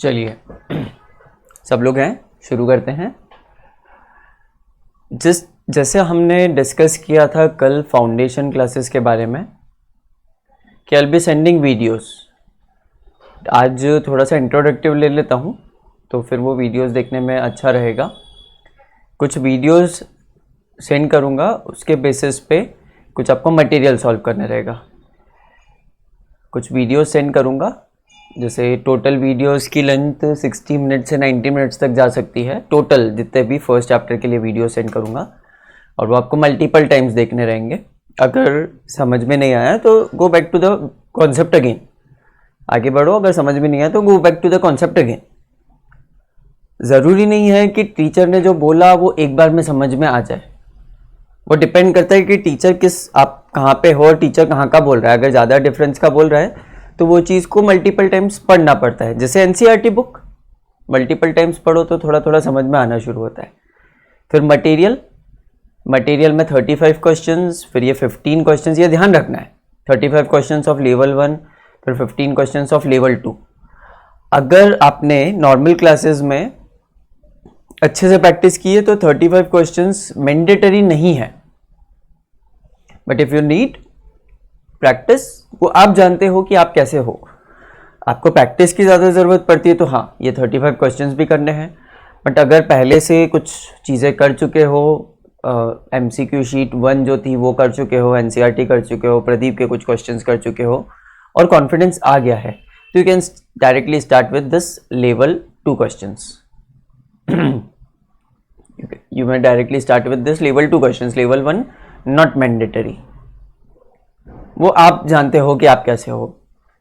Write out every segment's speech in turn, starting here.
चलिए सब लोग हैं, शुरू करते हैं। जैसे हमने डिस्कस किया था कल फाउंडेशन क्लासेस के बारे में कि I will be sending videos. आज थोड़ा सा इंट्रोडक्टिव ले लेता हूँ तो फिर वो वीडियोस देखने में अच्छा रहेगा। कुछ वीडियोस सेंड करूँगा, उसके बेसिस पे कुछ आपको मटेरियल सॉल्व करना रहेगा। कुछ वीडियोस सेंड करूँगा, जैसे टोटल वीडियोस की लेंथ 60 मिनट से 90 मिनट्स तक जा सकती है। टोटल जितने भी फर्स्ट चैप्टर के लिए वीडियो सेंड करूँगा और वो आपको मल्टीपल टाइम्स देखने रहेंगे। अगर समझ में नहीं आया तो go back to the concept again, आगे बढ़ो। अगर समझ में नहीं आया तो go back to the concept again. ज़रूरी नहीं है कि टीचर ने जो बोला वो एक बार में समझ में आ जाए। वो डिपेंड करता है कि टीचर आप कहाँ पे हो और टीचर कहाँ का बोल रहा है। अगर ज़्यादा डिफरेंस का बोल रहा है तो वो चीज़ को मल्टीपल टाइम्स पढ़ना पड़ता है। जैसे एनसीईआरटी बुक मल्टीपल टाइम्स पढ़ो तो थोड़ा थोड़ा समझ में आना शुरू होता है। फिर मटेरियल में 35 क्वेश्चंस, फिर ये 15 क्वेश्चंस, ये ध्यान रखना है। 35 क्वेश्चंस ऑफ लेवल 1, फिर 15 क्वेश्चंस ऑफ लेवल 2। अगर आपने नॉर्मल क्लासेस में अच्छे से प्रैक्टिस की है तो 35 क्वेश्चंस मैंडेटरी नहीं है, but if you need practice, वो आप जानते हो कि आप कैसे हो। आपको प्रैक्टिस की ज़्यादा ज़रूरत पड़ती है तो हाँ, ये 35 क्वेश्चंस भी करने हैं। बट अगर पहले से कुछ चीज़ें कर चुके हो, MCQ शीट 1 जो थी वो कर चुके हो, NCERT कर चुके हो, प्रदीप के कुछ क्वेश्चंस कर चुके हो और कॉन्फिडेंस आ गया है, तो you can directly start with this level 2 questions. You may directly start with this level 2 questions. Level 1 not mandatory. वो आप जानते हो कि आप कैसे हो।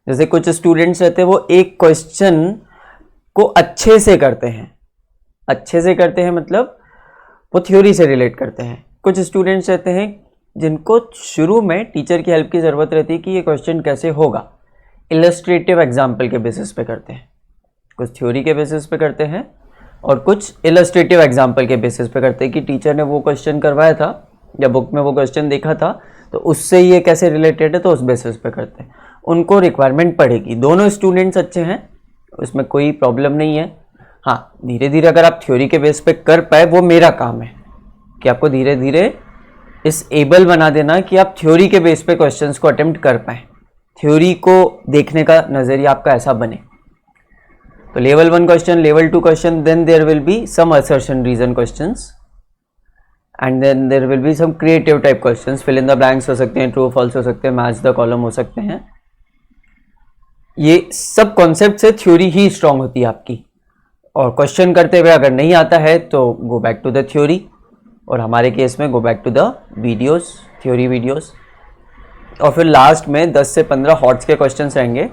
जैसे कुछ स्टूडेंट्स रहते हैं वो एक क्वेश्चन को अच्छे से करते हैं मतलब वो थ्योरी से रिलेट करते हैं। कुछ स्टूडेंट्स रहते हैं जिनको शुरू में टीचर की हेल्प की ज़रूरत रहती है कि ये क्वेश्चन कैसे होगा। इलस्ट्रेटिव एग्जाम्पल के बेसिस पे करते हैं, कुछ थ्योरी के बेसिस पे करते हैं और कुछ इलस्ट्रेटिव एग्जाम्पल के बेसिस पे करते हैं कि टीचर ने वो क्वेश्चन करवाया था या बुक में वो क्वेश्चन देखा था तो उससे ये कैसे रिलेटेड है, तो उस बेसिस पे करते हैं। उनको रिक्वायरमेंट पड़ेगी। दोनों स्टूडेंट्स अच्छे हैं, उसमें कोई प्रॉब्लम नहीं है। हाँ, धीरे धीरे अगर आप थ्योरी के बेस पे कर पाए, वो मेरा काम है कि आपको धीरे धीरे इस एबल बना देना कि आप थ्योरी के बेस पे क्वेश्चंस को अटेम्प्ट कर पाएँ। थ्योरी को देखने का नज़रिया आपका ऐसा बने। तो level 1 question, level 2 question, then there will be some assertion reason questions and then there will be some creative type questions. Fill in the blanks हो सकते हैं, ट्रू फॉल्स हो सकते हैं, मैच द कॉलम हो सकते हैं। ये सब कॉन्सेप्ट से थ्योरी ही स्ट्रांग होती है आपकी। और क्वेश्चन करते हुए अगर नहीं आता है तो go back to the theory, और हमारे केस में go back to the videos, theory videos. और फिर लास्ट में 10 से 15 हॉट्स के क्वेश्चंस रहेंगे।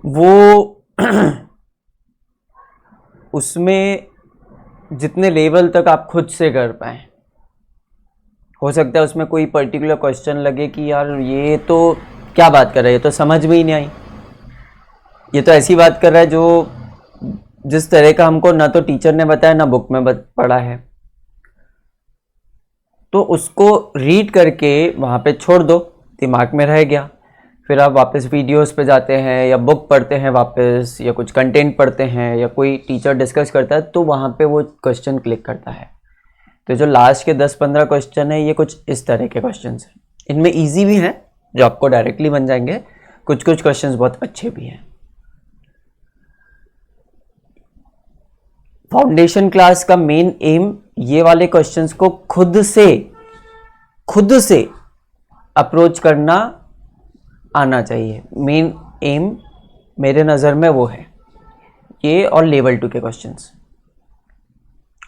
वो उसमें जितने लेवल तक आप खुद से कर पाए। हो सकता है उसमें कोई पर्टिकुलर क्वेश्चन लगे कि यार ये तो क्या बात कर रहा है, ये तो समझ में ही नहीं आई, ये तो ऐसी बात कर रहा है जो जिस तरह का हमको ना तो टीचर ने बताया ना बुक में पढ़ा है। तो उसको रीड करके वहाँ पे छोड़ दो, दिमाग में रह गया। फिर आप वापस वीडियोस पे जाते हैं या बुक पढ़ते हैं वापस, या कुछ कंटेंट पढ़ते हैं या कोई टीचर डिस्कस करता है तो वहाँ पे वो क्वेश्चन क्लिक करता है। तो जो लास्ट के 10-15 क्वेश्चन है ये कुछ इस तरह के क्वेश्चन हैं। इनमें ईजी भी हैं जो आपको डायरेक्टली बन जाएंगे, कुछ क्वेश्चन बहुत अच्छे भी हैं। फाउंडेशन क्लास का मेन एम ये वाले क्वेश्चंस को खुद से अप्रोच करना आना चाहिए। मेन एम मेरे नज़र में वो है, ये और लेवल 2 के क्वेश्चंस।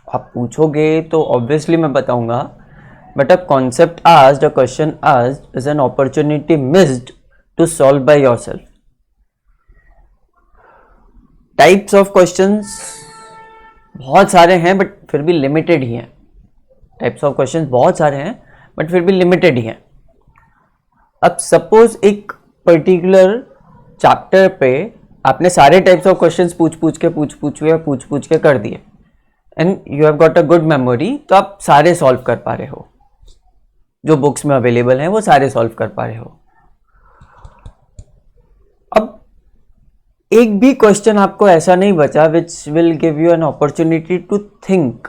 आप पूछोगे तो ऑब्वियसली मैं बताऊंगा, but a concept asked, a question asked is an opportunity missed to solve by yourself. Types of questions बहुत सारे हैं बट फिर भी लिमिटेड ही हैं। टाइप्स ऑफ क्वेश्चंस बहुत सारे हैं बट फिर भी लिमिटेड ही हैं। अब सपोज एक पर्टिकुलर चैप्टर पे आपने सारे टाइप्स ऑफ क्वेश्चंस पूछ पूछ के कर दिए and you have got a good memory, तो आप सारे सॉल्व कर पा रहे हो। जो बुक्स में अवेलेबल हैं वो सारे सॉल्व कर पा रहे हो। अब एक भी क्वेश्चन आपको ऐसा नहीं बचा which will give you an opportunity to think.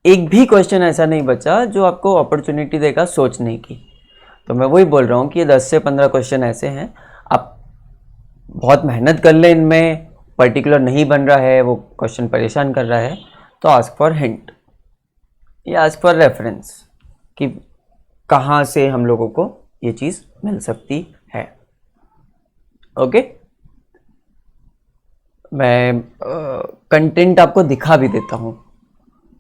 एक भी क्वेश्चन ऐसा नहीं बचा जो आपको अपॉर्चुनिटी देगा सोचने की। तो मैं वही बोल रहा हूँ कि ये 10 से 15 क्वेश्चन ऐसे हैं, आप बहुत मेहनत कर ले, इनमें पर्टिकुलर नहीं बन रहा है, वो क्वेश्चन परेशान कर रहा है, तो आस्क फॉर हिंट या आस्क फॉर रेफरेंस कि कहाँ से हम लोगों को ये चीज़ मिल सकती है। ओके, मैं कंटेंट आपको दिखा भी देता हूँ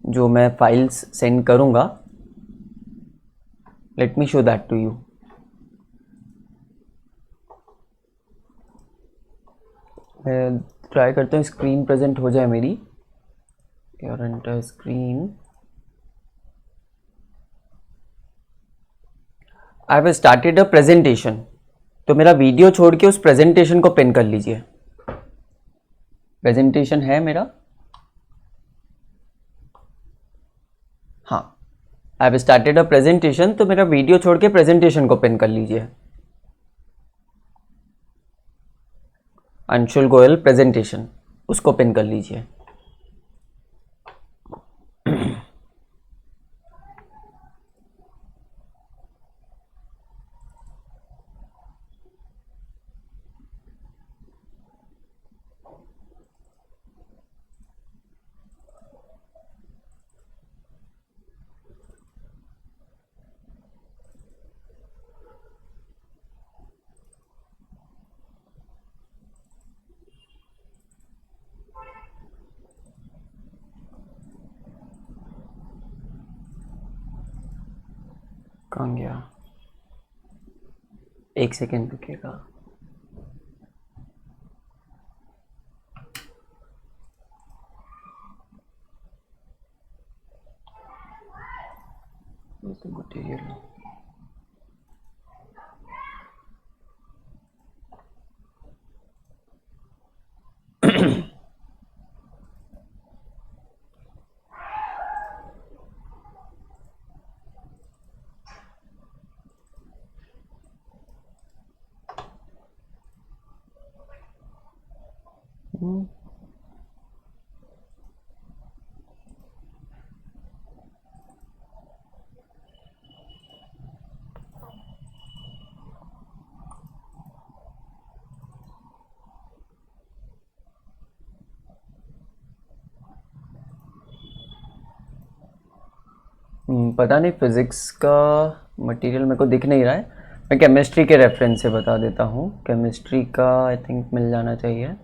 जो मैं फाइल्स सेंड करूँगा। Let me show that to you. मैं ट्राई करता हूँ स्क्रीन प्रेजेंट हो जाए मेरी, your entire screen. I have started a presentation, तो मेरा वीडियो छोड़ के उस प्रेजेंटेशन को पिन कर लीजिए। प्रेजेंटेशन है मेरा, हाँ, आई हैव स्टार्टेड अ प्रेजेंटेशन, तो मेरा वीडियो छोड़ के प्रेजेंटेशन को पिन कर लीजिए। अंशुल गोयल प्रेजेंटेशन, उसको पिन कर लीजिए। कहाँ गया? एक सेकेंड रुकिएगा। मटेरियल पता नहीं, फिज़िक्स का मटेरियल मेरे को दिख नहीं रहा है। मैं केमिस्ट्री के रेफरेंस से बता देता हूँ। केमिस्ट्री का आई थिंक मिल जाना चाहिए।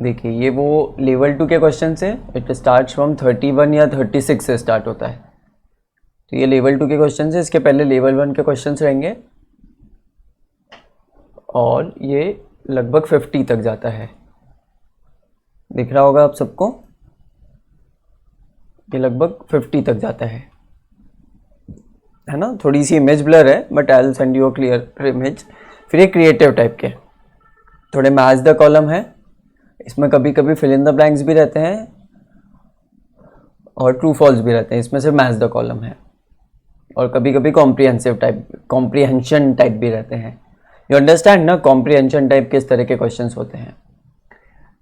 देखिए, ये वो लेवल 2 के क्वेश्चन से, इट स्टार्ट फ्रॉम 31 या 36 से स्टार्ट होता है। तो ये लेवल 2 के क्वेश्चन है, इसके पहले लेवल 1 के क्वेश्चन रहेंगे और ये लगभग 50 तक जाता है। दिख रहा होगा आप सबको, ये लगभग 50 तक जाता है ना। थोड़ी सी इमेज ब्लर है, but I will send you a clear image. फिर ये क्रिएटिव टाइप के, थोड़े मैच द कॉलम है, इसमें कभी कभी फिल इन द ब्लैंक्स भी रहते हैं और ट्रू फॉल्स भी रहते हैं। इसमें सिर्फ मैच द कॉलम है, और कभी कभी कॉम्प्रिहेंसिव टाइप, कॉम्प्रिहेंशन टाइप भी रहते हैं। यू अंडरस्टैंड ना, कॉम्प्रिहेंशन टाइप किस तरह के क्वेश्चंस होते हैं।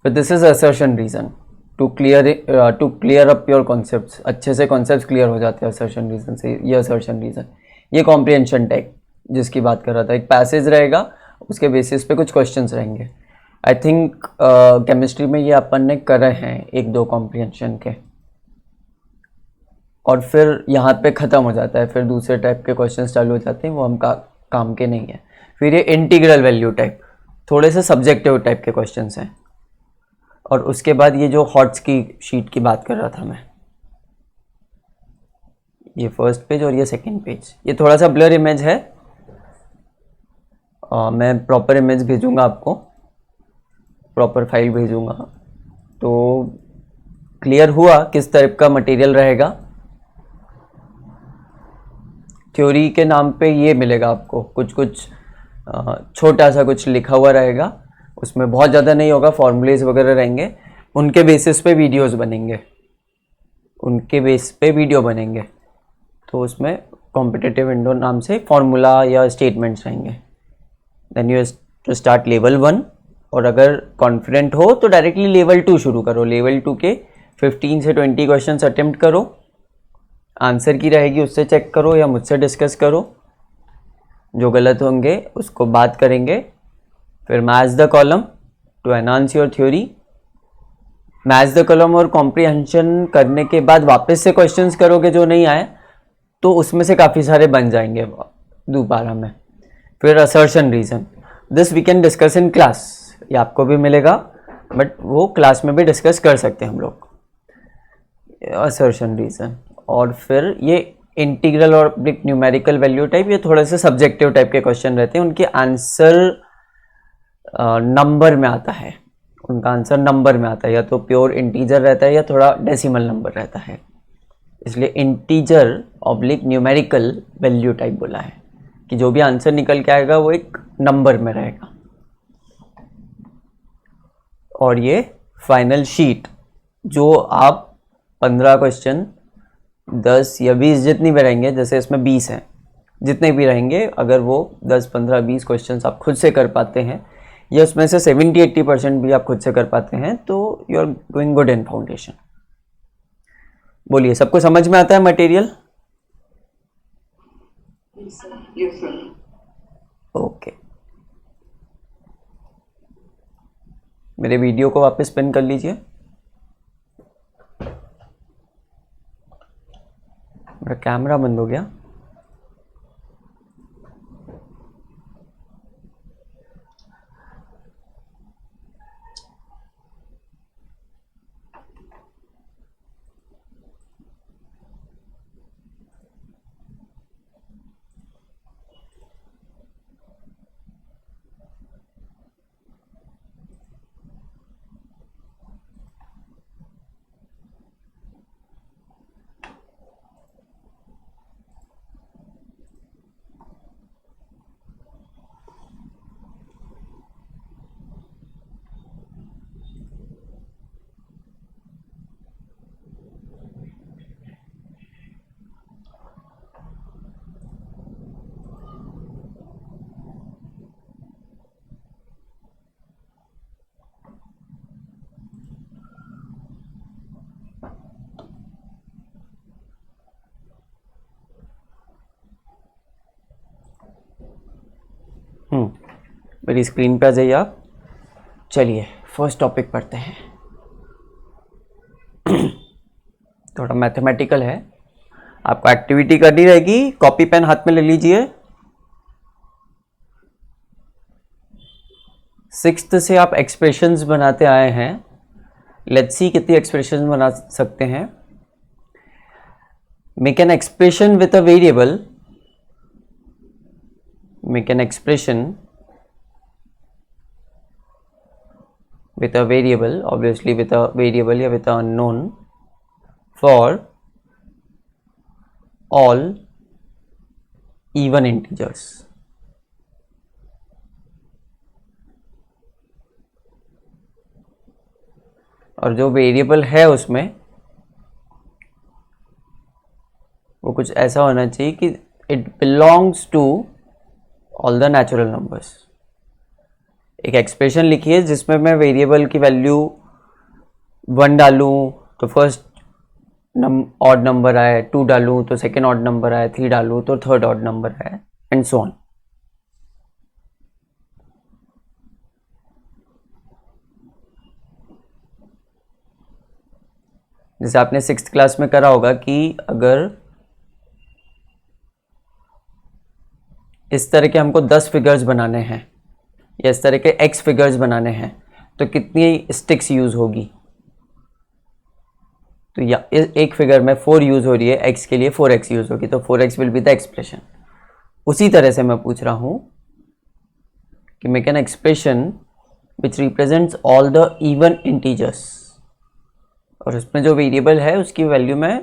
फिर this is assertion reason to clear up your concepts. अच्छे से कॉन्सेप्ट्स क्लियर हो जाते हैं असर्शन रीजन से। ये असर्शन रीजन, ये कॉम्प्रिहेंशन टाइप जिसकी बात कर रहा था। एक पैसेज रहेगा, उसके बेसिस पे कुछ क्वेश्चंस रहेंगे। आई थिंक केमिस्ट्री में ये अपन ने करे हैं 1-2 कॉम्प्रिहेंशन के, और फिर यहाँ पे ख़त्म हो जाता है। फिर दूसरे टाइप के क्वेश्चन चालू हो जाते हैं, वो हम काम के नहीं है। फिर ये इंटीग्रल वैल्यू टाइप, थोड़े से सब्जेक्टिव टाइप के क्वेश्चंस हैं। और उसके बाद ये जो हॉट्स की शीट की बात कर रहा था मैं, ये फर्स्ट पेज और ये सेकंड पेज, ये थोड़ा सा ब्लर इमेज है। मैं प्रॉपर इमेज भेजूंगा आपको, प्रॉपर फाइल भेजूंगा, तो क्लियर हुआ किस टाइप का मटेरियल रहेगा? थ्योरी के नाम पे ये मिलेगा आपको, कुछ कुछ छोटा सा कुछ लिखा हुआ रहेगा, उसमें बहुत ज़्यादा नहीं होगा, फॉर्मूलेज वगैरह रहेंगे, उनके बेसिस पे वीडियोस बनेंगे, उनके बेस पे वीडियो बनेंगे। तो उसमें कॉम्पिटिटिव विंडो नाम से फॉर्मूला या स्टेटमेंट्स रहेंगे। Then you to start level 1, और अगर कॉन्फिडेंट हो तो डायरेक्टली लेवल 2 शुरू करो। लेवल 2 के 15 से 20 क्वेश्चंस अटेम्प्ट करो, आंसर की रहेगी उससे चेक करो या मुझसे डिस्कस करो, जो गलत होंगे उसको बात करेंगे। फिर match the column to enhance your theory. Match the column और कॉम्प्रिहेंशन करने के बाद वापस से क्वेश्चंस करोगे जो नहीं आए, तो उसमें से काफ़ी सारे बन जाएंगे दोबारा में। फिर assertion reason, this we can discuss in class, ये आपको भी मिलेगा, बट वो क्लास में भी डिस्कस कर सकते हैं हम लोग, असर्शन रीज़न। और फिर ये इंटीग्रल और न्यूमेरिकल वैल्यू टाइप, ये थोड़े से सब्जेक्टिव टाइप के क्वेश्चन रहते हैं, उनके आंसर नंबर में आता है, उनका आंसर नंबर में आता है, या तो प्योर इंटीजर रहता है या थोड़ा डेसिमल नंबर रहता है, इसलिए integer oblique numerical value type बोला है कि जो भी आंसर निकल के आएगा वो एक नंबर में रहेगा। और ये फाइनल शीट जो आप 15 क्वेश्चन 10 या 20 जितनी भी रहेंगे, जैसे इसमें 20 हैं, जितने भी रहेंगे अगर वो 10 15 20 क्वेश्चंस आप खुद से कर पाते हैं, या उसमें से 70-80% भी आप खुद से कर पाते हैं, तो you are going good in foundation. बोलिए, सबको समझ में आता है मटेरियल? Yes sir. ओके, मेरे वीडियो को वापस पिन कर लीजिए। मेरा कैमरा बंद हो गया। मेरी स्क्रीन पे आ जाइए आप। चलिए फर्स्ट टॉपिक पढ़ते हैं। थोड़ा मैथमेटिकल है, आपको एक्टिविटी करनी रहेगी, कॉपी पेन हाथ में ले लीजिए। 6th से आप एक्सप्रेशंस बनाते आए हैं, लेट्स सी कितनी एक्सप्रेशंस बना सकते हैं। Make an expression with a variable, make an expression with a variable, obviously with a variable या with a unknown, for all even integers. और जो वेरिएबल है उसमें वो कुछ ऐसा होना चाहिए कि it belongs to all the natural numbers. एक एक्सप्रेशन लिखिए जिसमें मैं वेरिएबल की वैल्यू 1 डालूं तो फर्स्ट ऑड नंबर आए, 2 डालूं तो सेकेंड ऑड नंबर आए, 3 डालूं तो थर्ड ऑड नंबर आए, एंड सो ऑन। जैसे आपने 6th क्लास में करा होगा कि अगर इस तरह के हमको 10 फिगर्स बनाने हैं या इस तरह के x फिगर्स बनाने हैं तो कितनी स्टिक्स यूज होगी, तो या एक फिगर में 4 यूज हो रही है, x के लिए 4x यूज होगी, तो 4x will be the expression. उसी तरह से मैं पूछ रहा हूं कि make an expression which represents all the even integers, और उसमें जो वेरिएबल है उसकी वैल्यू मैं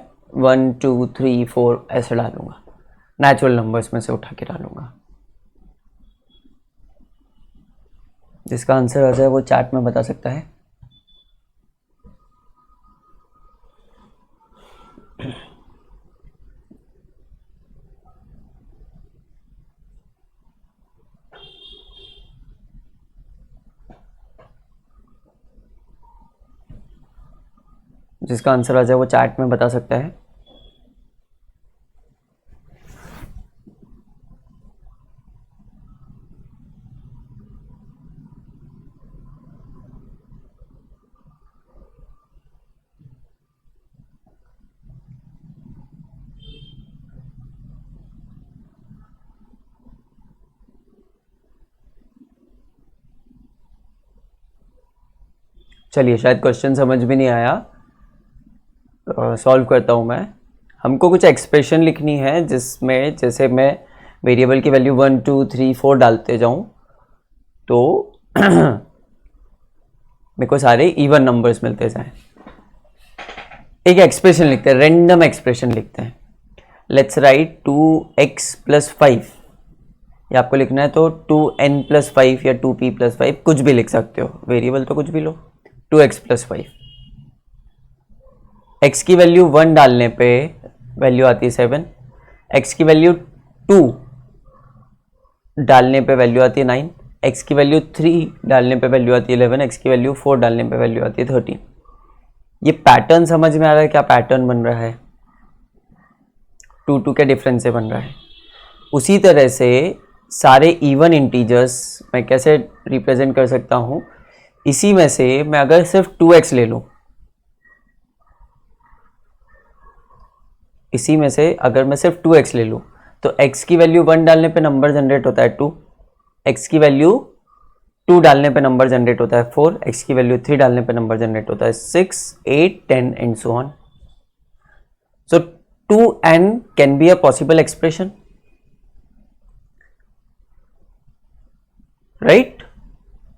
1 2 3 4 ऐसे डालूंगा, नेचुरल नंबर्स में से उठा के डालूंगा। जिसका आंसर आ जाए वो चैट में बता सकता है। जिसका आंसर आ जाए वो चैट में बता सकता है। चलिए, शायद क्वेश्चन समझ में नहीं आया, सॉल्व करता हूँ मैं। हमको कुछ एक्सप्रेशन लिखनी है जिसमें जैसे मैं वेरिएबल की वैल्यू 1 2 3 4 डालते जाऊँ तो मेरे को सारे इवन नंबर्स मिलते जाएं। एक एक्सप्रेशन लिखते हैं, रैंडम एक्सप्रेशन लिखते हैं। लेट्स राइट 2x + 5, ये आपको लिखना है तो 2n + 5 या 2p + 5 कुछ भी लिख सकते हो, वेरिएबल तो कुछ भी लो। 2x + 5, x की वैल्यू 1 डालने पे वैल्यू आती है 7, x की वैल्यू 2 डालने पे वैल्यू आती है 9, x की वैल्यू 3 डालने पे वैल्यू आती है 11, x की वैल्यू 4 डालने पे वैल्यू आती है 13। ये पैटर्न समझ में आ रहा है? क्या पैटर्न बन रहा है? 2 2 के डिफरेंस से बन रहा है। उसी तरह से सारे इवन इंटीजर्स मैं कैसे रिप्रेजेंट कर सकता हूँ, इसी में से मैं अगर सिर्फ 2x ले लूँ, इसी में से अगर मैं सिर्फ 2x ले लूँ तो x की वैल्यू 1 डालने पे नंबर जनरेट होता है 2, x की वैल्यू 2 डालने पे नंबर जनरेट होता है 4, x की वैल्यू 3 डालने पे नंबर जनरेट होता है 6 8 10 and so on. So 2n can be a possible expression, right?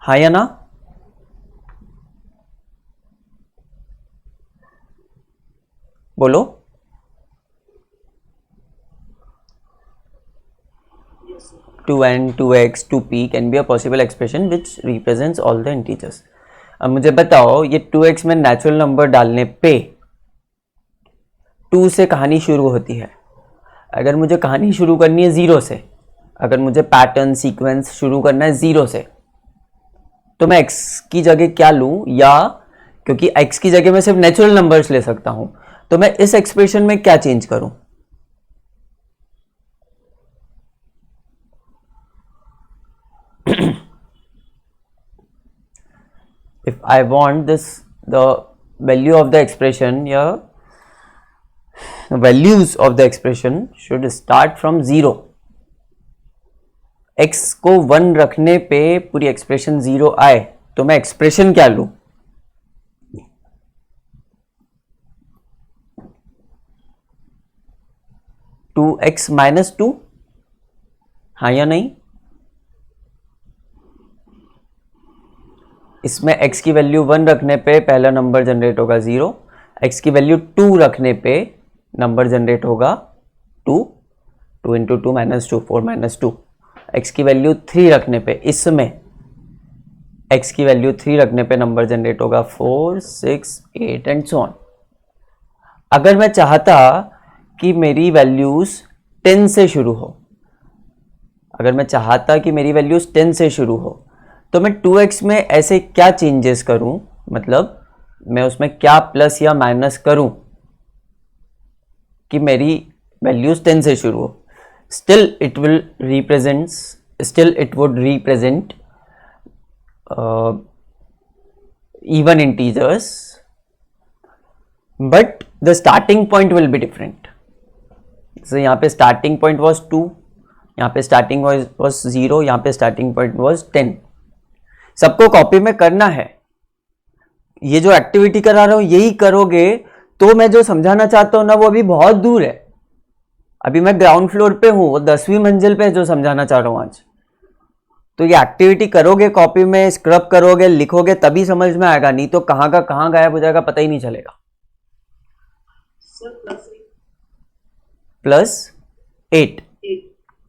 हाँ या ना? बोलो। 2n 2x 2p can be a possible expression which represents all the integers। अब मुझे बताओ, ये 2x में नेचुरल नंबर डालने पे 2 से कहानी शुरू होती है। अगर मुझे कहानी शुरू करनी है 0 से, अगर मुझे पैटर्न सीक्वेंस शुरू करना है 0 से, तो मैं x की जगह क्या लूँ? या क्योंकि x की जगह मैं सिर्फ नेचुरल नंबर्स ले सकता हूँ, तो मैं इस एक्सप्रेशन में क्या चेंज करूँ? If I want this, the value of the expression, yeah, the values of the expression should start from 0। x को 1 रखने पे पूरी एक्सप्रेशन 0 आए, तो मैं एक्सप्रेशन क्या लूं? टू एक्स माइनस 2, हाँ या नहीं? इसमें x की वैल्यू 1 रखने पे पहला नंबर जनरेट होगा 0, x की वैल्यू 2 रखने पे नंबर जनरेट होगा 2, 2 इंटू 2 माइनस 2 4 माइनस 2। x की वैल्यू 3 रखने पे, इसमें x की वैल्यू 3 रखने पे नंबर जनरेट होगा 4 6 8 एंड सो ऑन। अगर मैं चाहता कि मेरी वैल्यूज 10 से शुरू हो, अगर मैं चाहता कि मेरी वैल्यूज 10 से शुरू हो, तो मैं 2x में ऐसे क्या चेंजेस करूं, मतलब मैं उसमें क्या प्लस या माइनस करूं कि मेरी वैल्यूज 10 से शुरू हो। Still it would represent even integers, but the starting point will be different। जैसे यहाँ पे starting point was 2, यहाँ पे starting was 0, यहाँ पे starting point was 10। सबको कॉपी में करना है। ये जो एक्टिविटी करा रहा हूं यही करोगे तो मैं जो समझाना चाहता हूं ना वो अभी बहुत दूर है। अभी मैं ग्राउंड फ्लोर पे हूं, वो 10वीं मंजिल पे जो समझाना चाह रहा हूं आज। तो ये एक्टिविटी करोगे, कॉपी में स्क्रब करोगे, लिखोगे, तभी समझ में आएगा, नहीं तो कहाँ का कहाँ गायब हो जाएगा पता ही नहीं चलेगा। Sir, plus 8. +8, 8.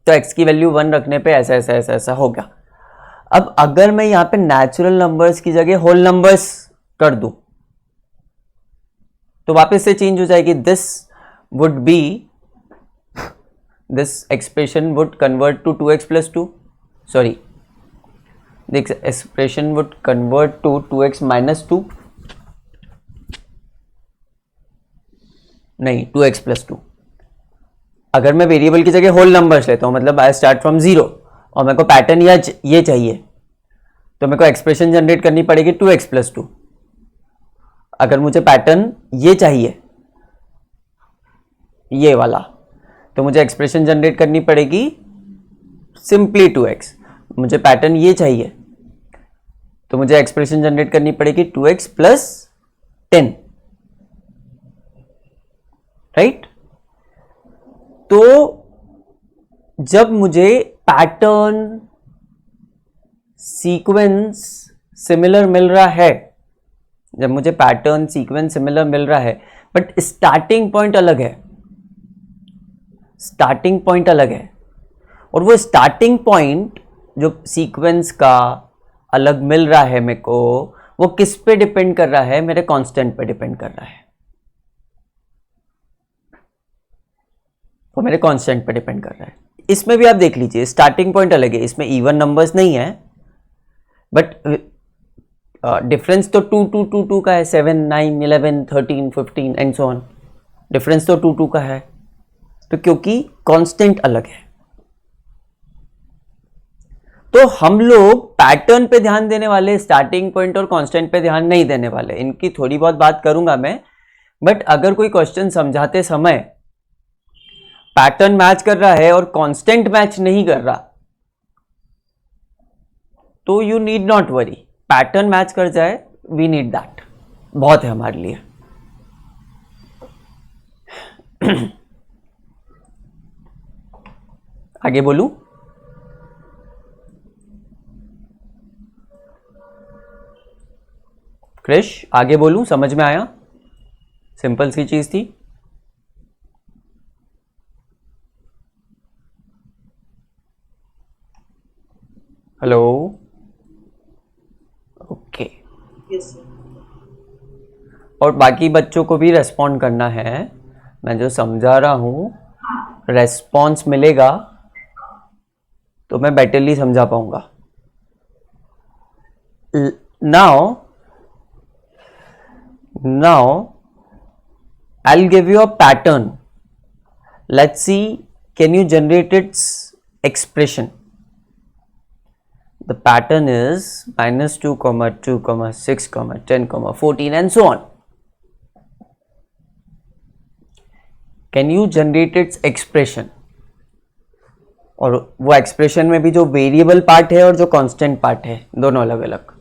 तो x की वैल्यू 1 रखने पे ऐसा ऐसा ऐसा ऐसा हो गया। अब अगर मैं यहाँ पे नेचुरल नंबर्स की जगह होल नंबर्स कर दूं तो वापस से चेंज हो जाएगी। This expression would convert to 2x + 2, sorry, this expression would convert to 2x - 2, नहीं 2x + 2। अगर मैं वेरिएबल की जगह होल नंबर्स लेता हूं, मतलब आई स्टार्ट फ्रॉम 0 और मेरे को पैटर्न ये चाहिए, तो मेरे को एक्सप्रेशन जनरेट करनी पड़ेगी 2x + 2। अगर मुझे पैटर्न ये चाहिए, ये वाला, तो मुझे एक्सप्रेशन जनरेट करनी पड़ेगी सिंपली 2x। मुझे पैटर्न ये चाहिए तो मुझे एक्सप्रेशन जनरेट करनी पड़ेगी 2x + 10, राइट। तो जब मुझे पैटर्न सीक्वेंस सिमिलर मिल रहा है, बट स्टार्टिंग पॉइंट अलग है, और वो स्टार्टिंग पॉइंट जो सीक्वेंस का अलग मिल रहा है मेरे को, वो किस पे डिपेंड कर रहा है? मेरे कांस्टेंट पे डिपेंड कर रहा है, वो मेरे कांस्टेंट पे डिपेंड कर रहा है। इसमें भी आप देख लीजिए, स्टार्टिंग पॉइंट अलग है, इसमें इवन नंबर्स नहीं है, बट डिफरेंस तो 2 2 2 2 का है, 7 9 11 13 15 एंड सो ऑन, डिफरेंस तो 2 2 का है, तो क्योंकि कांस्टेंट अलग है। तो हम लोग पैटर्न पे ध्यान देने वाले, स्टार्टिंग पॉइंट और कांस्टेंट पे ध्यान नहीं देने वाले। इनकी थोड़ी बहुत बात करूंगा मैं, बट अगर कोई क्वेश्चन समझाते समय पैटर्न मैच कर रहा है और कांस्टेंट मैच नहीं कर रहा, तो you need not worry. Pattern match कर जाए, वी नीड दैट, बहुत है हमारे लिए। आगे बोलूं? क्रिश, आगे बोलूं? समझ में आया? सिंपल सी चीज थी। Hello, okay. Yes, sir. और बाकी बच्चों को भी रेस्पॉन्ड करना है, मैं जो समझा रहा हूं रेस्पॉन्स मिलेगा तो मैं बेटरली समझा पाऊंगा। now I'll give you a pattern. Let's see, can you generate its expression? The pattern is -2, 2, 6, 10, 14 and so on. Can you generate its expression? और वो एक्सप्रेशन में भी जो वेरिएबल पार्ट है और जो कांस्टेंट पार्ट है, दोनों अलग अलग।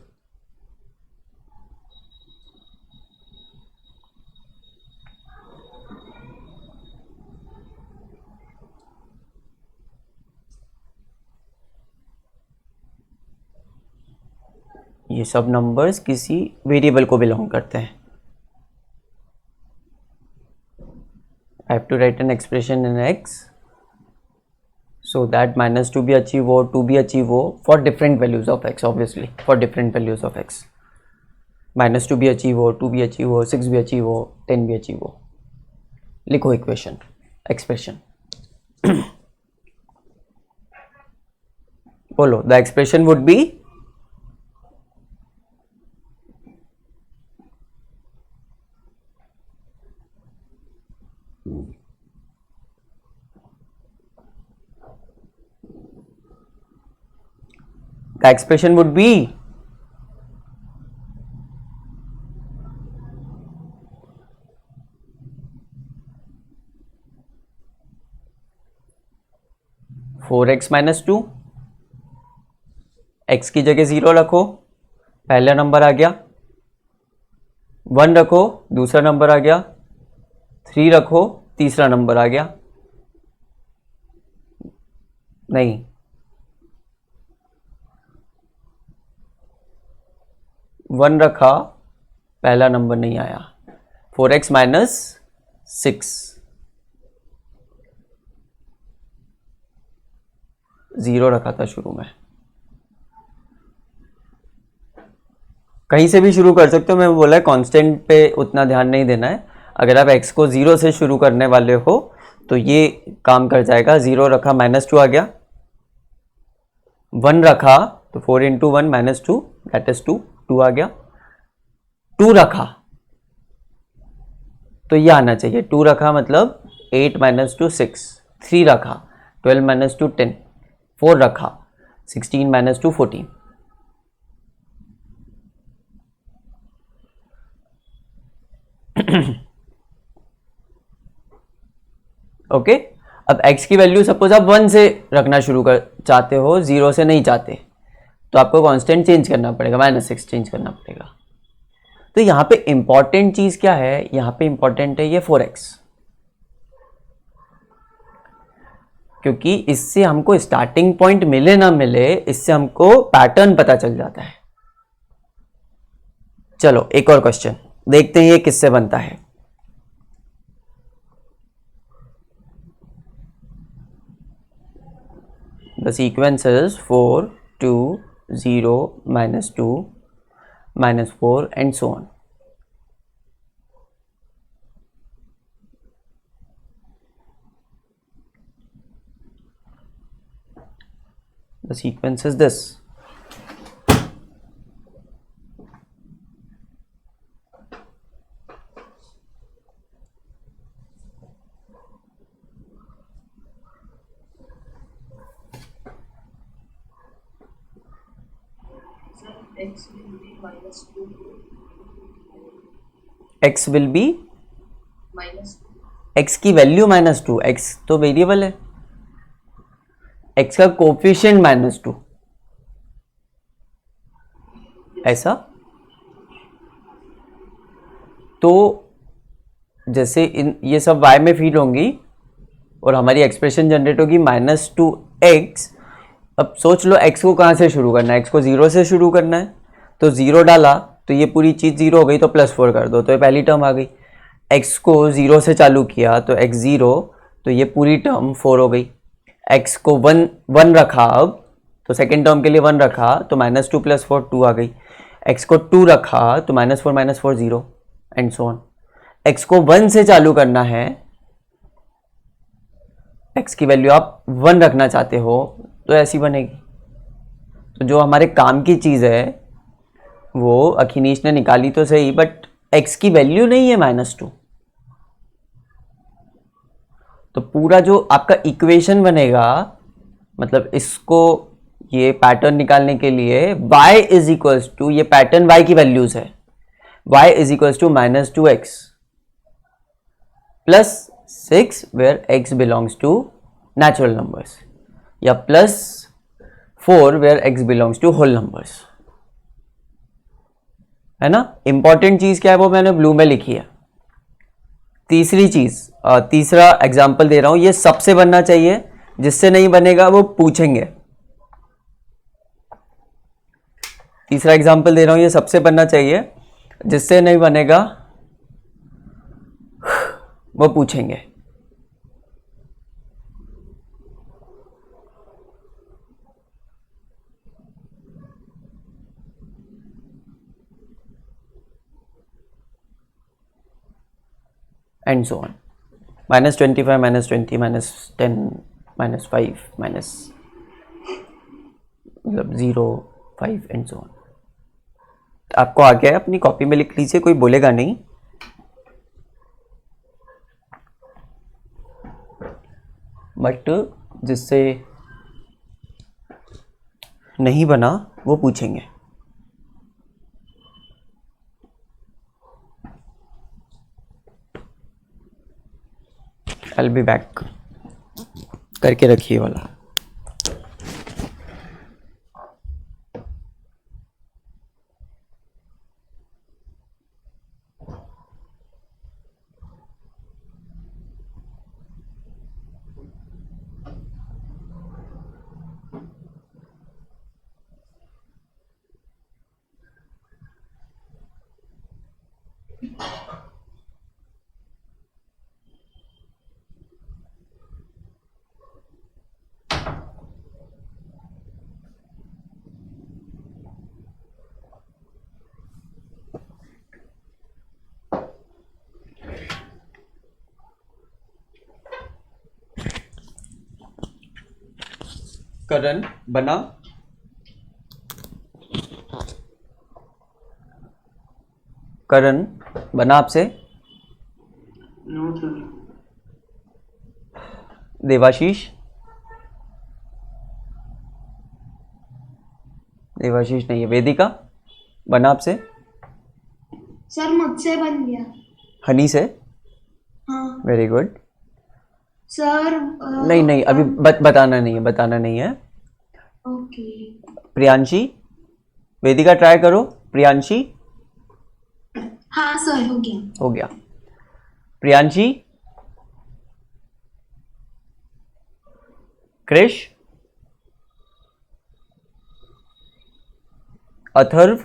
ये सब नंबर्स किसी वेरिएबल को बिलोंग करते हैं। I have to write an expression in x so that -2 भी अचीव हो, 2 भी अचीव हो, for different values of x, obviously for different values of x। -2 भी अचीव हो, 2 भी अचीव हो, 6 भी अचीव हो, 10 भी अचीव हो। लिखो इक्वेशन, एक्सप्रेशन। बोलो, the expression would be the expression would be 4x - 2। x की जगह 0 रखो, पहला नंबर आ गया। 1 रखो, दूसरा नंबर आ गया। 3 रखो, तीसरा नंबर आ गया। नहीं, 1 रखा, पहला नंबर नहीं आया। 4x - 6 0 रखा था शुरू में। कहीं से भी शुरू कर सकते हो, मैं बोला है कांस्टेंट पे उतना ध्यान नहीं देना है। अगर आप x को 0 से शुरू करने वाले हो तो ये काम कर जाएगा। 0 रखा -2 आ गया, 1 रखा तो 4 इंटू 1 -2 दैट इज 2, 2 आ गया। 2 रखा तो ये आना चाहिए, 2 रखा मतलब 8 -2 6, 3 रखा 12 -2 10, 4 रखा 16 -2 14। ओके अब x की वैल्यू सपोज आप 1 से रखना शुरू कर चाहते हो, 0 से नहीं चाहते, तो आपको कांस्टेंट चेंज करना पड़ेगा, -6 चेंज करना पड़ेगा। तो यहाँ पे इंपॉर्टेंट चीज क्या है, यहाँ पे इंपॉर्टेंट है ये 4x, क्योंकि इससे हमको स्टार्टिंग पॉइंट मिले ना मिले, इससे हमको पैटर्न पता चल जाता है। चलो एक और क्वेश्चन देखते हैं ये किससे बनता है। The sequence is 4 2 0 -2 -4 and so on. The sequence is this. X will be -2. X will be -2. x की वैल्यू -2, x तो वेरिएबल है, x का कोफिशिएंट -2, ऐसा। तो जैसे ये सब y में फीड होंगी और हमारी एक्सप्रेशन जनरेट होगी -2x। अब सोच लो x को कहाँ से शुरू करना है, x को 0 से शुरू करना है, तो 0 डाला तो ये पूरी चीज़ 0 हो गई, तो +4 कर दो तो ये पहली टर्म आ गई। x को 0 से चालू किया तो x 0, तो ये पूरी टर्म 4 हो गई। x को 1 रखा, अब तो सेकेंड टर्म के लिए 1 रखा तो -2 + 4 2 आ गई। x को 2 रखा तो -4 -4 0 एंड सो ऑन। x को 1 से चालू करना है, x की वैल्यू आप 1 रखना चाहते हो तो ऐसी बनेगी। तो जो हमारे काम की चीज़ है वो अखिनीश ने निकाली तो सही, बट x की वैल्यू नहीं है -2। तो पूरा जो आपका इक्वेशन बनेगा, मतलब इसको ये पैटर्न निकालने के लिए y इज इक्वल्स टू, ये पैटर्न y की वैल्यूज है, y is equals to -2x +6 where x belongs to natural numbers, या +4 where x belongs to whole numbers, है ना। इंपॉर्टेंट चीज क्या है वो मैंने ब्लू में लिखी है। तीसरी चीज, तीसरा एग्जाम्पल दे रहा हूं, ये सबसे बनना चाहिए, जिससे नहीं बनेगा वो पूछेंगे। तीसरा एग्जाम्पल दे रहा हूं, ये सबसे बनना चाहिए, जिससे नहीं बनेगा वो पूछेंगे। एंड सो ऑन, -25 -20 -10 -5 मतलब 0 5 एंड सो ऑन। आपको आ गया है, अपनी कॉपी में लिख लीजिए, कोई बोलेगा नहीं। बट जिससे नहीं बना वो पूछेंगे। I'll be back, करके रखिए वाला। करण बना, करण बना आपसे, नो सर। देवाशीष, देवाशीष नहीं है, वेदिका बना आपसे, सर मुझसे बन गया। हनी से, हाँ वेरी गुड। सर। नहीं नहीं अभी बताना नहीं है, बताना नहीं है। ओके। प्रियांशी, वेदिका ट्राई करो, प्रियांशी, हाँ सर हो गया। हो गया। प्रियांशी, क्रिश, अथर्व,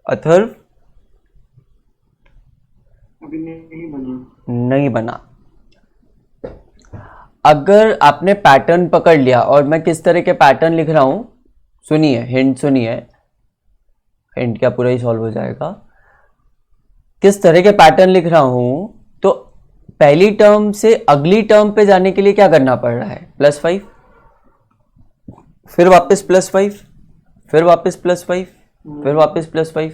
अथर्व अभी नहीं बना। नहीं बना। अगर आपने पैटर्न पकड़ लिया, और मैं किस तरह के पैटर्न लिख रहा हूं सुनिए, हिंट सुनिए, हिंट क्या पूरा ही सॉल्व हो जाएगा। किस तरह के पैटर्न लिख रहा हूं, तो पहली टर्म से अगली टर्म पे जाने के लिए क्या करना पड़ रहा है, +5, फिर वापस +5, फिर वापस +5, फिर वापस +5।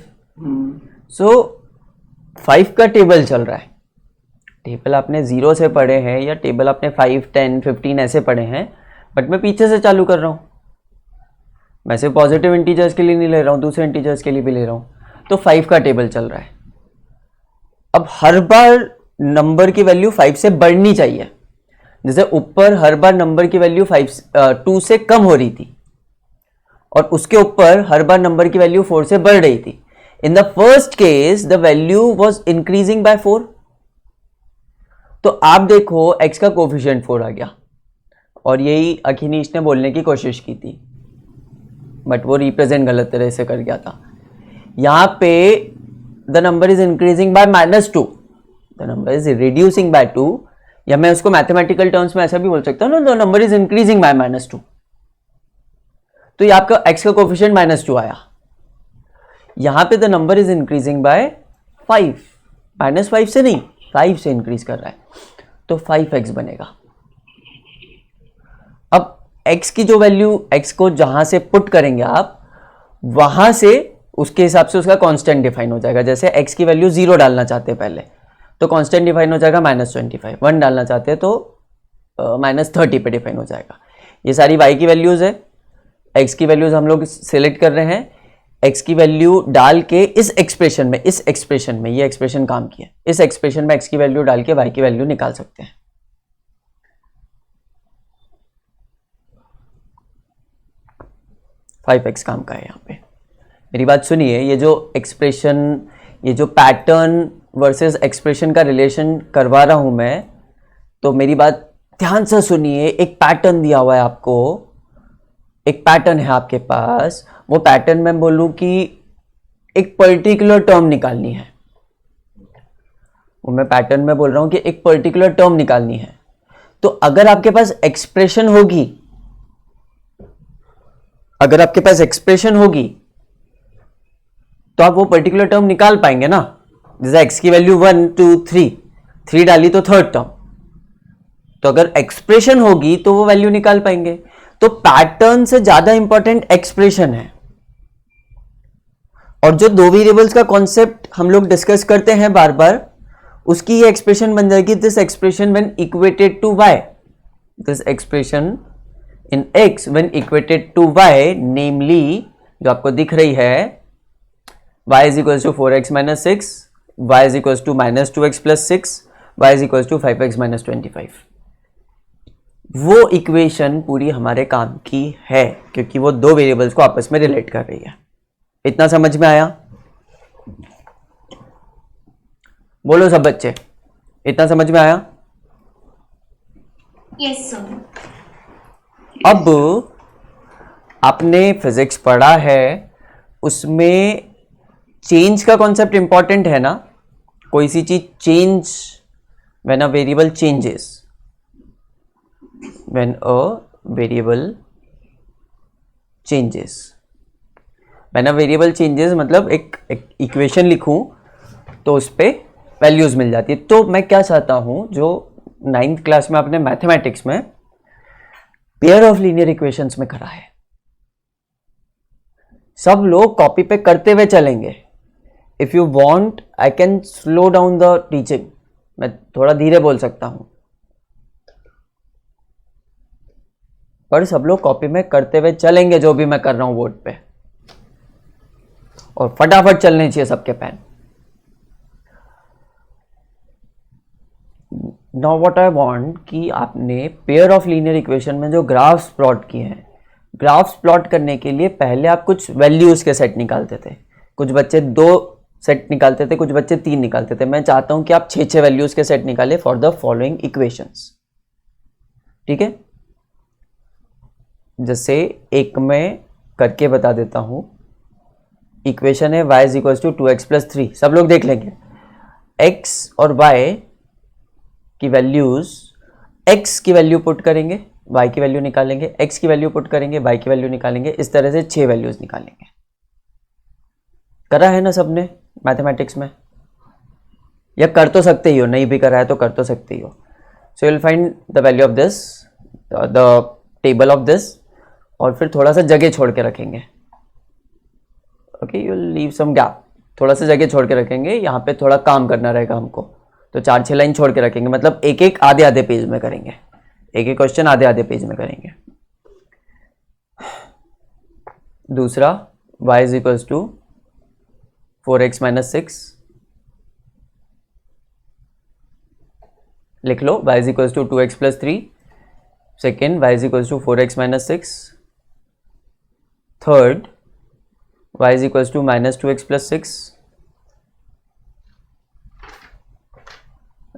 सो 5 का टेबल चल रहा है। टेबल आपने 0 से पढ़े हैं या टेबल आपने 5, 10, 15 ऐसे पढ़े हैं, बट मैं पीछे से चालू कर रहा हूँ। मैं सिर्फ पॉजिटिव इंटीजर्स के लिए नहीं ले रहा हूँ, दूसरे इंटीजर्स के लिए भी ले रहा हूँ। तो 5 का टेबल चल रहा है। अब हर बार नंबर की वैल्यू 5 से बढ़नी चाहिए। जैसे ऊपर हर बार नंबर की वैल्यू 2 से कम हो रही थी, और उसके ऊपर हर बार नंबर की वैल्यू 4 से बढ़ रही थी। In the first case the value was increasing by 4। तो आप देखो x का कोफिशिएंट 4 आ गया, और यही अखिनीश ने बोलने की कोशिश की थी, बट वो रिप्रेजेंट गलत तरह से कर गया था। यहां पे the number is increasing by -2, the number is reducing by 2, या मैं उसको मैथमेटिकल टर्म्स में ऐसा भी बोल सकता हूँ ना, the number is increasing by -2। तो ये आपका x का कोफिशिएंट -2 आया। यहां पे the number is increasing bye 5, -5 से नहीं, 5 से इंक्रीज कर रहा है, तो 5x बनेगा। अब x की जो वैल्यू, x को जहां से पुट करेंगे आप, वहां से उसके हिसाब से उसका कांस्टेंट डिफाइन हो जाएगा। जैसे x की वैल्यू 0 डालना चाहते हैं पहले, तो कांस्टेंट डिफाइन हो जाएगा -25। 1 डालना चाहते हैं तो -30 पे डिफाइन हो जाएगा। ये सारी y की वैल्यूज है, x की वैल्यूज हम लोग सिलेक्ट कर रहे हैं। x की वैल्यू डाल के इस एक्सप्रेशन में, ये एक्सप्रेशन काम की है, इस एक्सप्रेशन में x की वैल्यू डाल के y की वैल्यू निकाल सकते हैं। फाइव एक्स काम का है यहाँ पे। मेरी बात सुनिए, ये जो एक्सप्रेशन, ये जो पैटर्न वर्सेस एक्सप्रेशन का रिलेशन करवा रहा हूं मैं, तो मेरी बात ध्यान से सुनिए। एक पैटर्न दिया हुआ है आपको, एक पैटर्न है आपके पास, वो पैटर्न मैं बोलूं कि एक पर्टिकुलर टर्म निकालनी है, वो मैं पैटर्न में बोल रहा हूं कि एक पर्टिकुलर टर्म निकालनी है। तो अगर आपके पास एक्सप्रेशन होगी, अगर आपके पास एक्सप्रेशन होगी तो आप वो पर्टिकुलर टर्म निकाल पाएंगे ना। जैसे x की वैल्यू 1, 2, 3 डाली तो थर्ड टर्म, तो अगर एक्सप्रेशन होगी तो वो वैल्यू निकाल पाएंगे। तो पैटर्न से ज्यादा इंपॉर्टेंट एक्सप्रेशन है। और जो दो वेरिएबल्स का कॉन्सेप्ट हम लोग डिस्कस करते हैं बार बार, उसकी ये एक्सप्रेशन बन जाएगी, this expression when equated to y, this expression in x when equated to y, namely जो आपको दिख रही है y is equals to 4x minus 6, y is equals to minus 2x plus 6, y is equals to 5x minus 25। वो equation पूरी हमारे काम की है, क्योंकि वो दो वेरिएबल्स को आपस में रिलेट कर रही है। इतना समझ में आया? बोलो सब बच्चे, इतना समझ में आया? Yes sir. अब आपने फिजिक्स पढ़ा है, उसमें चेंज का कॉन्सेप्ट इंपॉर्टेंट है ना। कोई सी चीज change, when a variable changes, when a variable changes, when a variable changes मतलब एक इक्वेशन लिखूं तो उस पे वैल्यूज मिल जाती है। तो मैं क्या चाहता हूं, जो 9th क्लास में आपने मैथमेटिक्स में पेयर ऑफ लीनियर इक्वेशंस में करा है, सब लोग कॉपी पे करते हुए चलेंगे। If you want I can slow down the teaching, मैं थोड़ा धीरे बोल सकता हूं, पर सब लोग कॉपी में करते हुए चलेंगे जो भी मैं कर रहा हूं बोर्ड पे, और फटाफट चलने चाहिए सबके pen. Now what I want कि आपने पेयर ऑफ लीनियर इक्वेशन में जो ग्राफ्स प्लॉट किए हैं, ग्राफ्स प्लॉट करने के लिए पहले आप कुछ वैल्यूज के सेट निकालते थे, कुछ बच्चे 2 सेट निकालते थे, कुछ बच्चे 3 निकालते थे। मैं चाहता हूं कि आप 6 वैल्यूज के सेट निकाले फॉर द फॉलोइंग इक्वेशंस। ठीक है, जैसे एक मैं करके बता देता हूं। इक्वेशन है y is equal to 2x plus 3, सब लोग देख लेंगे। x और y की वैल्यूज, x की वैल्यू पुट करेंगे, y की वैल्यू निकालेंगे, x की वैल्यू पुट करेंगे, y की वैल्यू निकालेंगे, इस तरह से 6 वैल्यूज निकालेंगे। करा है ना सबने मैथमेटिक्स में, या कर तो सकते ही हो, नहीं भी करा है तो कर तो सकते ही हो। So you will find the value of this, the table of this, और फिर थोड़ा सा जगह छोड़ के रखेंगे। Okay, you will leave some gap, थोड़ा सा जगह छोड़ के रखेंगे, यहाँ पे थोड़ा काम करना रहेगा हमको, तो 4-6 लाइन छोड़ के रखेंगे, मतलब एक एक आधे आधे पेज में करेंगे, एक एक क्वेश्चन आधे आधे पेज में करेंगे। दूसरा y is equals to 4x minus 6, लिख लो y is equals to 2x plus 3, second y is equals to 4x minus 6, third y is equals to minus 2x plus 6,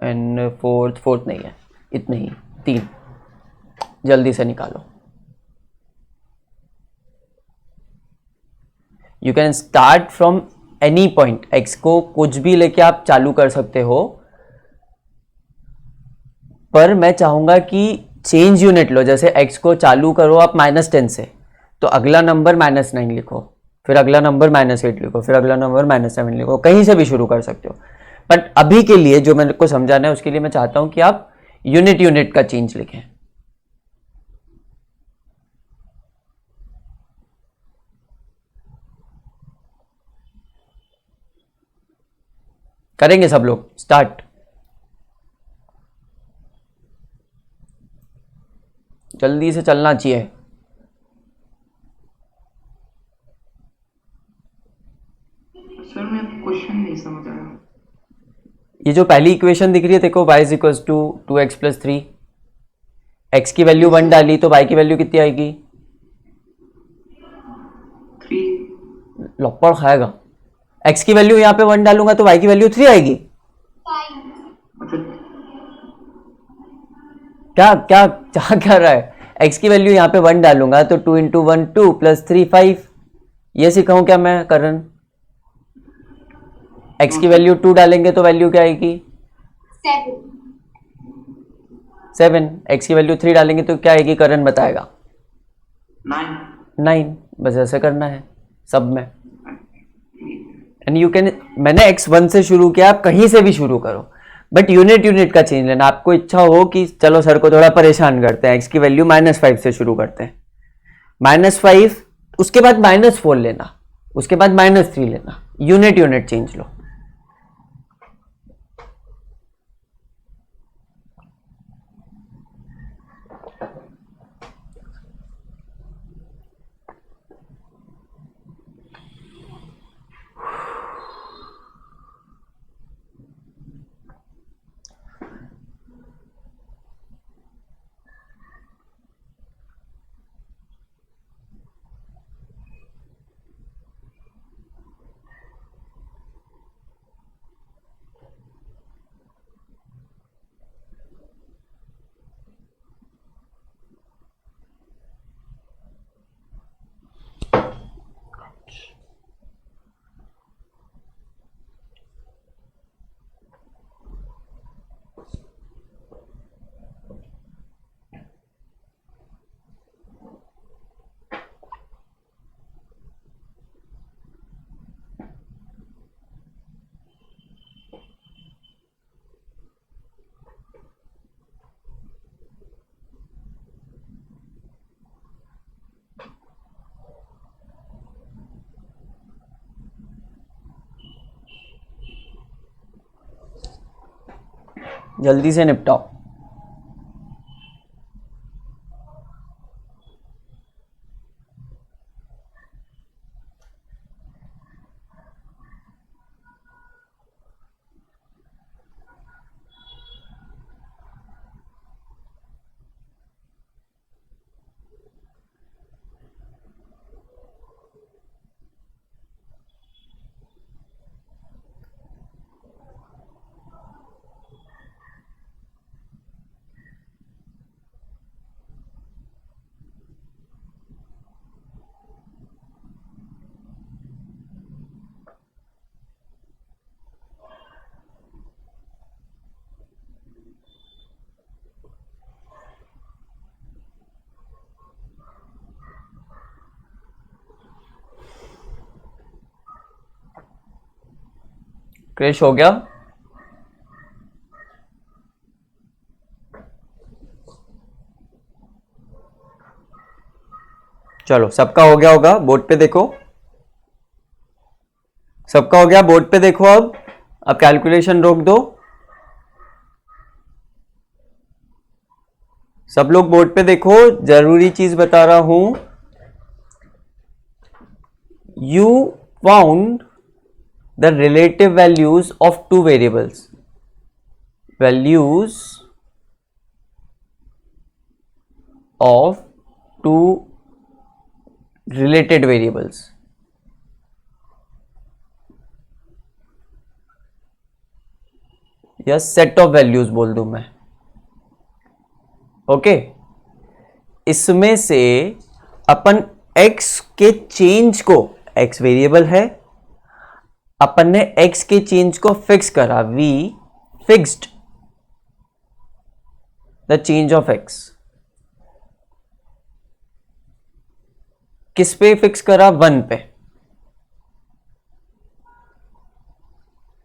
and fourth नहीं है, इतने ही 3, जल्दी से निकालो। You can start from any point, x को कुछ भी लेके आप चालू कर सकते हो, पर मैं चाहूंगा कि चेंज यूनिट लो। जैसे x को चालू करो आप -10 से, तो अगला नंबर -9 लिखो, फिर अगला नंबर -8 लिखो, फिर अगला नंबर -7 लिखो, कहीं से भी शुरू कर सकते हो। बट अभी के लिए जो मेरे को समझाना है उसके लिए मैं चाहता हूं कि आप यूनिट का चेंज लिखें। करेंगे सब लोग, स्टार्ट। जल्दी से चलना चाहिए। सर मैं क्वेश्चन नहीं समझ आया। ये जो पहली इक्वेशन दिख रही है देखो, y is equal to 2x plus 3, x की वैल्यू 1 डाली तो y की वैल्यू कितनी आएगी? 3। लपड़ खाएगा। x की वैल्यू यहाँ पे 1 डालूंगा तो y की वैल्यू 3 आएगी। मतलब क्या क्या क्या क्या रहा है? x की वैल्यू यहाँ पे 1 डालूंगा तो 2 इंटू 1 2 प्लस 3 5, ये सिखाऊं क्या मैं करण? x की वैल्यू 2 डालेंगे तो वैल्यू क्या आएगी? 7। x की वैल्यू 3 डालेंगे तो क्या आएगी? करण बताएगा। 9। बस ऐसे करना है सब में। एंड यू कैन, मैंने x1 से शुरू किया, आप कहीं से भी शुरू करो, बट यूनिट का चेंज लेना। आपको इच्छा हो कि चलो सर को थोड़ा परेशान करते हैं, x की वैल्यू -5 से शुरू करते हैं, -5, उसके बाद -4 लेना, उसके बाद -3 लेना, यूनिट चेंज लो। जल्दी से निपटाओ। क्रिश हो गया? चलो, सबका हो गया होगा, बोर्ड पे देखो। सबका हो गया, बोर्ड पे देखो। अब कैलकुलेशन रोक दो। सब लोग बोर्ड पे देखो, जरूरी चीज बता रहा हूं। You found the relative values of two variables, values of two related variables, या set of values बोल दूं मैं। ओके, इसमें से अपन x के चेंज को, x वेरिएबल है, अपन ने x के चेंज को फिक्स करा, we fixed the change of x। किस पे फिक्स करा? 1 पे।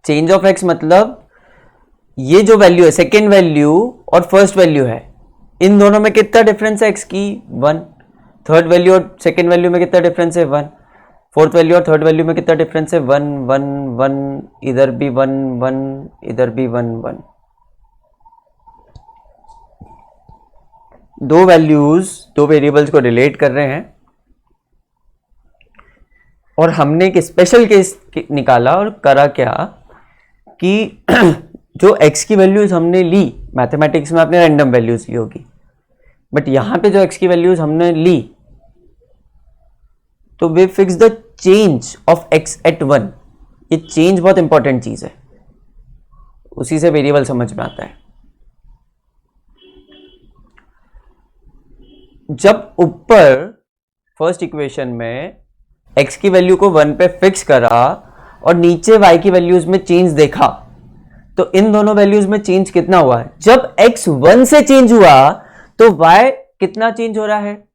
चेंज ऑफ x मतलब ये जो वैल्यू है, सेकेंड वैल्यू और फर्स्ट वैल्यू है, इन दोनों में कितना डिफरेंस है? x की 1। थर्ड वैल्यू और सेकेंड वैल्यू में कितना डिफरेंस है? 1। फोर्थ वैल्यू और थर्ड वैल्यू में कितना डिफरेंस है? 1 1 1, इधर भी 1 1, इधर भी 1 1। दो वैल्यूज, दो वेरिएबल्स को रिलेट कर रहे हैं, और हमने एक स्पेशल केस निकाला और करा क्या कि जो x की वैल्यूज हमने ली, मैथमेटिक्स में आपने रैंडम वैल्यूज ली होगी, बट यहां पे जो x की वैल्यूज हमने ली, तो we fix the change of x at 1। ये चेंज बहुत इंपॉर्टेंट चीज है, उसी से वेरिएबल समझ में आता है। जब ऊपर फर्स्ट इक्वेशन में x की वैल्यू को 1 पे फिक्स करा और नीचे y की वैल्यूज में चेंज देखा, तो इन दोनों वैल्यूज में चेंज कितना हुआ है? जब x 1 से चेंज हुआ तो y कितना चेंज हो रहा है?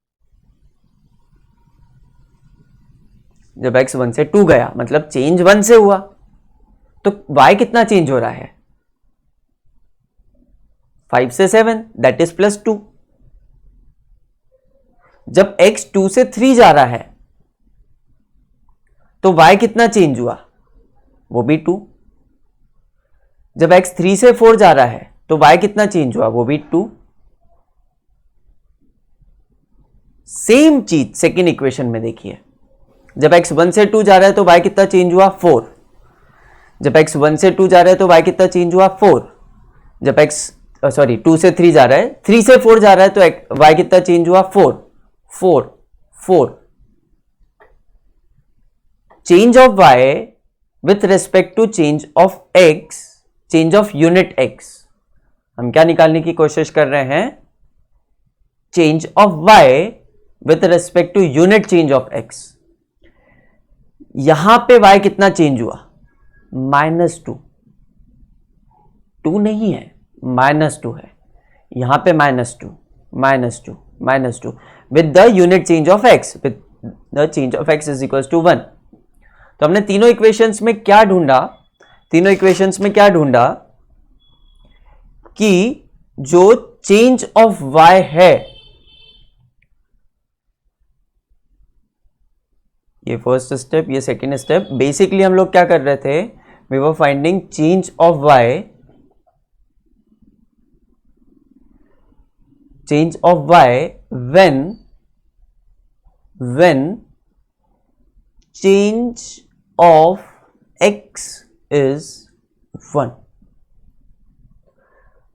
जब x 1 से 2 गया, मतलब चेंज 1 से हुआ, तो y कितना चेंज हो रहा है? 5 से 7, दैट इज +2। जब x 2 से 3 जा रहा है, तो y कितना चेंज हुआ? वो भी 2। जब x 3 से 4 जा रहा है, तो y कितना चेंज हुआ? वो भी 2। सेम चीज सेकेंड इक्वेशन में देखिए, जब x 1 से 2 जा रहा है तो y कितना चेंज हुआ? 4। जब x 1 से 2 जा रहा है तो y कितना चेंज हुआ? 4। जब x 2 से 3 जा रहा है, 3 से 4 जा रहा है तो y कितना चेंज हुआ? 4 4 4। Change of y with respect to change of x, change of unit x। हम क्या निकालने की कोशिश कर रहे हैं? Change of y with respect to unit change of x। यहां पे y कितना चेंज हुआ? -2। 2 नहीं है, -2 है। यहां पे -2 -2 -2 with the unit change of x, with the change of x is equal to 1। तो हमने तीनों इक्वेशंस में क्या ढूंढा? तीनों इक्वेशंस में क्या ढूंढा कि जो चेंज ऑफ y है, ये फर्स्ट स्टेप, ये सेकेंड स्टेप। बेसिकली हम लोग क्या कर रहे थे? We were finding change of y change of y when change of x is 1.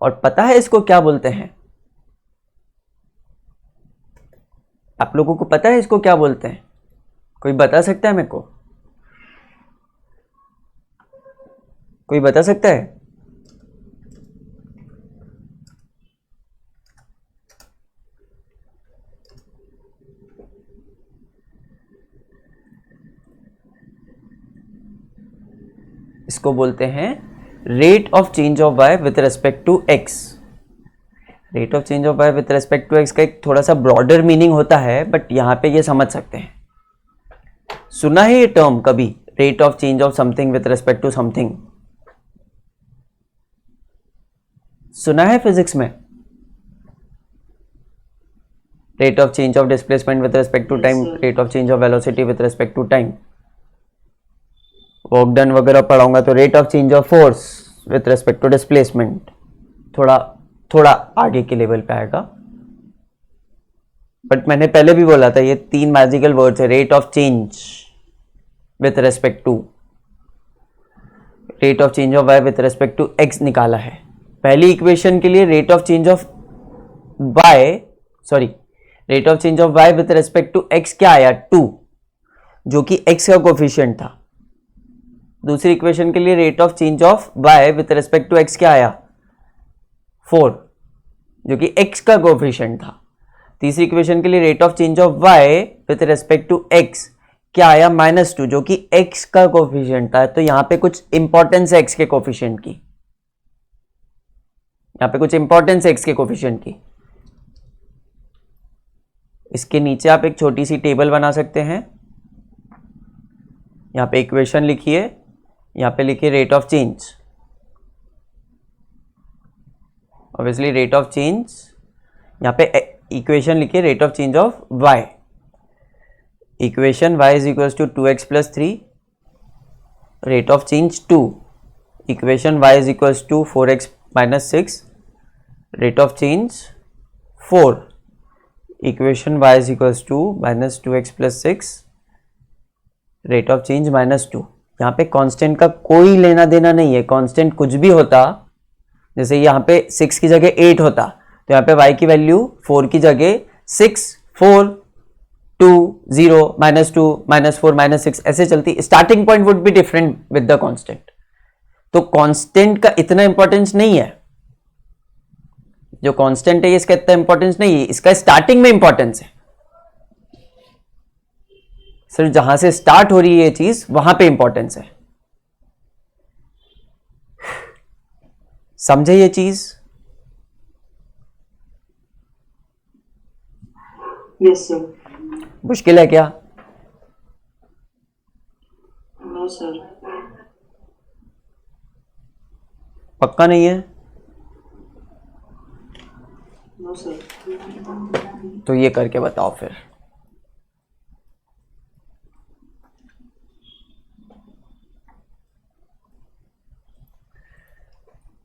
और पता है इसको क्या बोलते हैं? आप लोगों को पता है इसको क्या बोलते हैं? कोई बता सकता है मेरे को? कोई बता सकता है? इसको बोलते हैं rate of change of y with respect to x. Rate of change of y with respect to x का एक थोड़ा सा ब्रॉडर मीनिंग होता है, बट यहां पे ये समझ सकते हैं. सुना है ये टर्म कभी? Rate of change of something with respect to something सुना है फिजिक्स में? Rate of change of displacement with respect to time, rate of change of velocity with respect to time. Work done वगैरह पढ़ाऊंगा तो rate of change of force with respect to displacement थोड़ा आगे के level पे आएगा. But मैंने पहले भी बोला था ये 3 मैजिकल वर्ड्स है. Rate of change with respect to, rate of change of y with respect to x निकाला है. पहली इक्वेशन के लिए rate of change of y, rate of change of y with respect to x क्या आया? 2, जो कि एक्स का कोफिशिएंट था. दूसरी इक्वेशन के लिए rate of change of y with respect to x क्या आया? 4, जो कि x का कोफिशिएंट था. तीसरी इक्वेशन के लिए rate of change of y with respect to x क्या आया? -2, जो कि x का कोफिशिएंट था. तो यहां पे कुछ इंपॉर्टेंस है x के कोफिशिएंट की, यहां पे कुछ इंपॉर्टेंस है x के कोफिशिएंट की. इसके नीचे आप एक छोटी सी टेबल बना सकते हैं. यहां पे इक्वेशन लिखिए, यहां पे लिखिए rate of change, obviously rate of change. यहां पे इक्वेशन लिखिए rate of change of y. Equation y is equal to 2x plus 3, rate of change 2. Equation y is equal to 4x minus 6, rate of change 4. Equation y is equal to minus 2x plus 6, rate of change -2. यहाँ पे constant का कोई लेना देना नहीं है. Constant कुछ भी होता, जैसे यहाँ पे 6 की जगह 8 होता, तो यहाँ पे y की वैल्यू 4 की जगह 6, 4, 2, 0, -2, -4, -6 ऐसे चलती. Starting point would be different with the constant. तो कांस्टेंट का इतना इंपॉर्टेंस नहीं है. जो कांस्टेंट है इसका इतना इंपॉर्टेंस नहीं है, इसका स्टार्टिंग में इंपॉर्टेंस है. सिर्फ जहां से स्टार्ट हो रही है ये चीज वहां पे इंपॉर्टेंस है. समझे ये चीज? Yes sir. मुश्किल है क्या? No sir. पक्का नहीं है? No sir. तो ये करके बताओ फिर.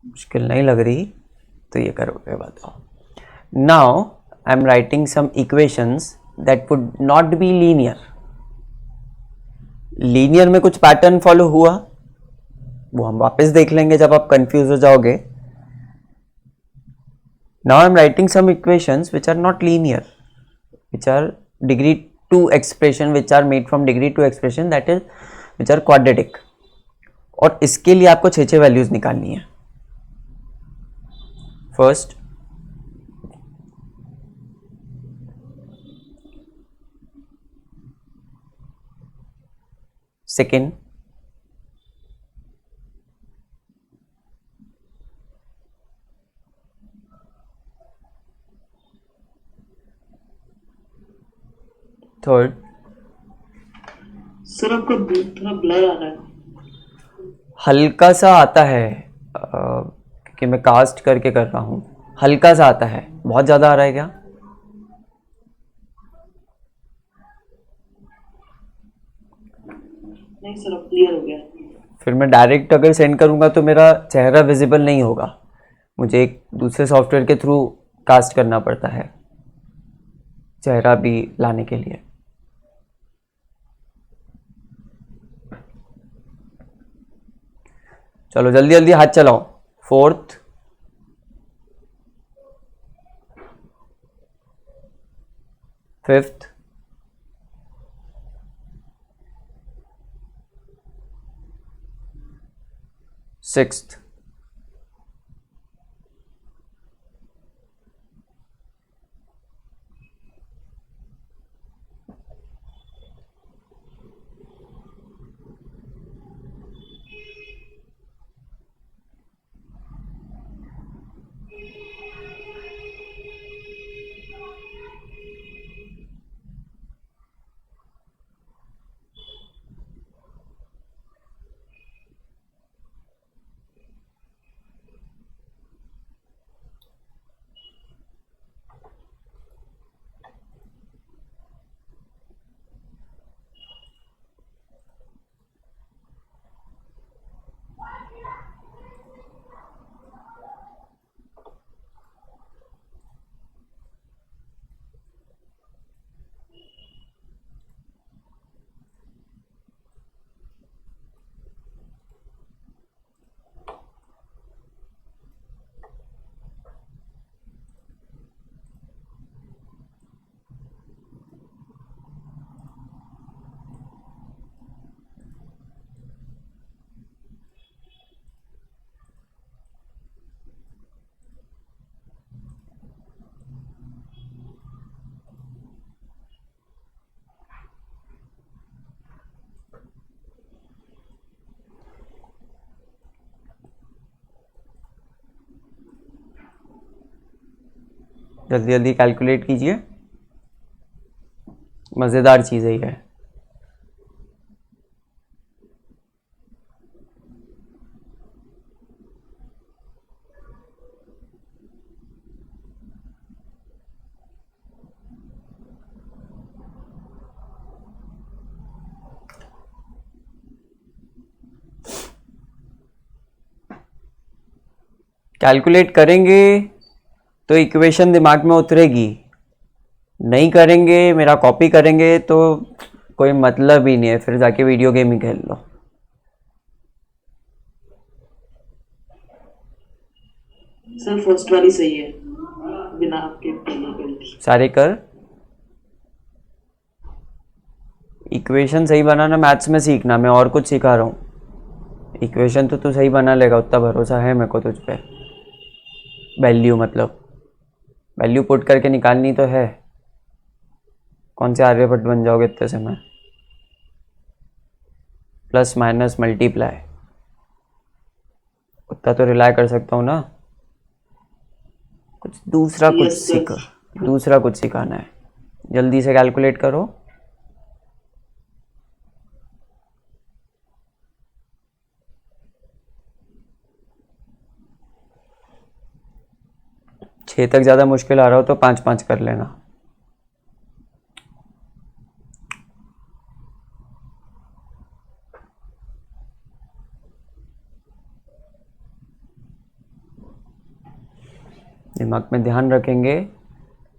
मुश्किल नहीं लग रही तो ये करोगे, बताओ. Now I am writing some equations that would not be linear. Linear में कुछ पैटर्न फॉलो हुआ, वो हम वापस देख लेंगे जब आप कंफ्यूज हो जाओगे. Now I am writing some equations which are not linear, which are degree 2 expression, which are made from degree 2 expression, that is which are quadratic. और इसके लिए आपको 6 वैल्यूज निकालनी है. First, second, third. सर आपका थोड़ा ब्लर आ रहा है. हल्का सा आता है क्योंकि मैं कास्ट करके कर रहा हूं. हल्का सा आता है, बहुत ज्यादा आ रहा है क्या? नहीं सर, अब क्लियर हो गया. फिर मैं डायरेक्ट अगर सेंड करूंगा तो मेरा चेहरा विजिबल नहीं होगा. मुझे एक दूसरे सॉफ्टवेयर के थ्रू कास्ट करना पड़ता है चेहरा भी लाने के लिए। चलो जल्दी जल्दी हाथ चलाओ। फोर्थ, फिफ्थ, सिक्स्थ, जल्दी जल्दी कैलकुलेट कीजिए, मज़ेदार चीज़ है ये। कैलकुलेट करेंगे तो इक्वेशन दिमाग में उतरेगी, नहीं करेंगे मेरा कॉपी करेंगे तो कोई मतलब ही नहीं है, फिर जाके वीडियो गेम ही खेल लो। सर फर्स्ट वाली सही है बिना आपके पहले के। सारे कर। इक्वेशन सही बनाना मैथ्स में सीखना, मैं और कुछ सिखा रहा हूँ। इक्वेशन तो तू सही बना लेगा, उतना भरोसा है मेरे को तुझ पे। वैल्यू मतलब वैल्यू पुट करके निकालनी तो है, कौन से आर्यभट्ट बन जाओगे इतने से में। प्लस माइनस मल्टीप्लाई उतना तो रिलाई कर सकता हूँ ना। कुछ दूसरा कुछ Yes, sir. सीखो, दूसरा कुछ सिखाना है। जल्दी से कैलकुलेट करो। छः तक ज़्यादा मुश्किल आ रहा हो तो 5-5 कर लेना। दिमाग में ध्यान रखेंगे,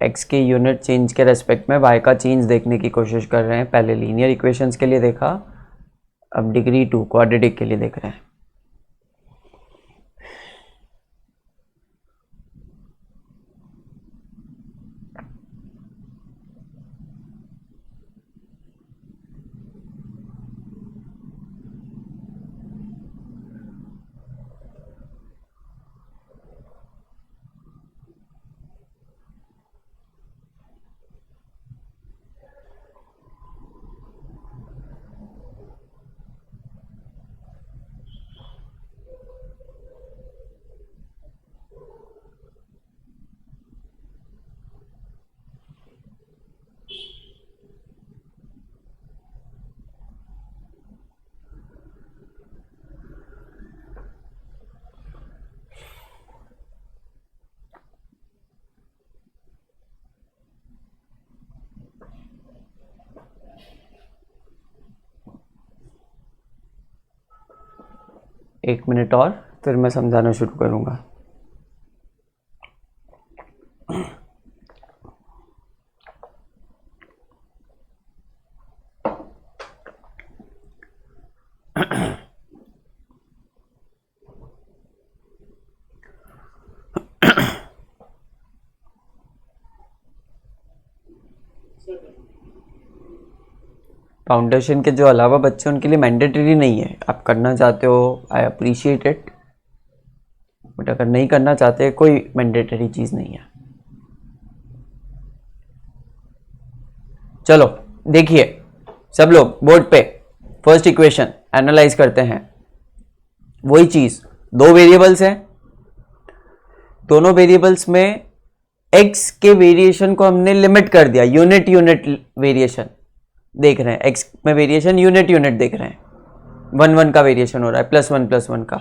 x के यूनिट चेंज के रेस्पेक्ट में y का चेंज देखने की कोशिश कर रहे हैं। पहले लीनियर इक्वेशंस के लिए देखा, अब डिग्री 2 क्वाड्रेटिक के लिए देख रहे हैं। एक मिनट और फिर मैं समझाना शुरू करूँगा। फाउंडेशन के जो अलावा बच्चे उनके लिए मैंडेटरी नहीं है. आप करना चाहते हो, आई अप्रिशिएट इट, बट अगर नहीं करना चाहते कोई मैंडेटरी चीज़ नहीं है. चलो देखिए सब लोग बोर्ड पे फर्स्ट इक्वेशन एनालाइज करते हैं. वही चीज, दो वेरिएबल्स हैं, दोनों वेरिएबल्स में x के वेरिएशन को हमने लिमिट कर दिया. यूनिट यूनिट वेरिएशन देख रहे हैं, x में वेरिएशन यूनिट यूनिट देख रहे हैं. 1 1 का वेरिएशन हो रहा है, +1 का.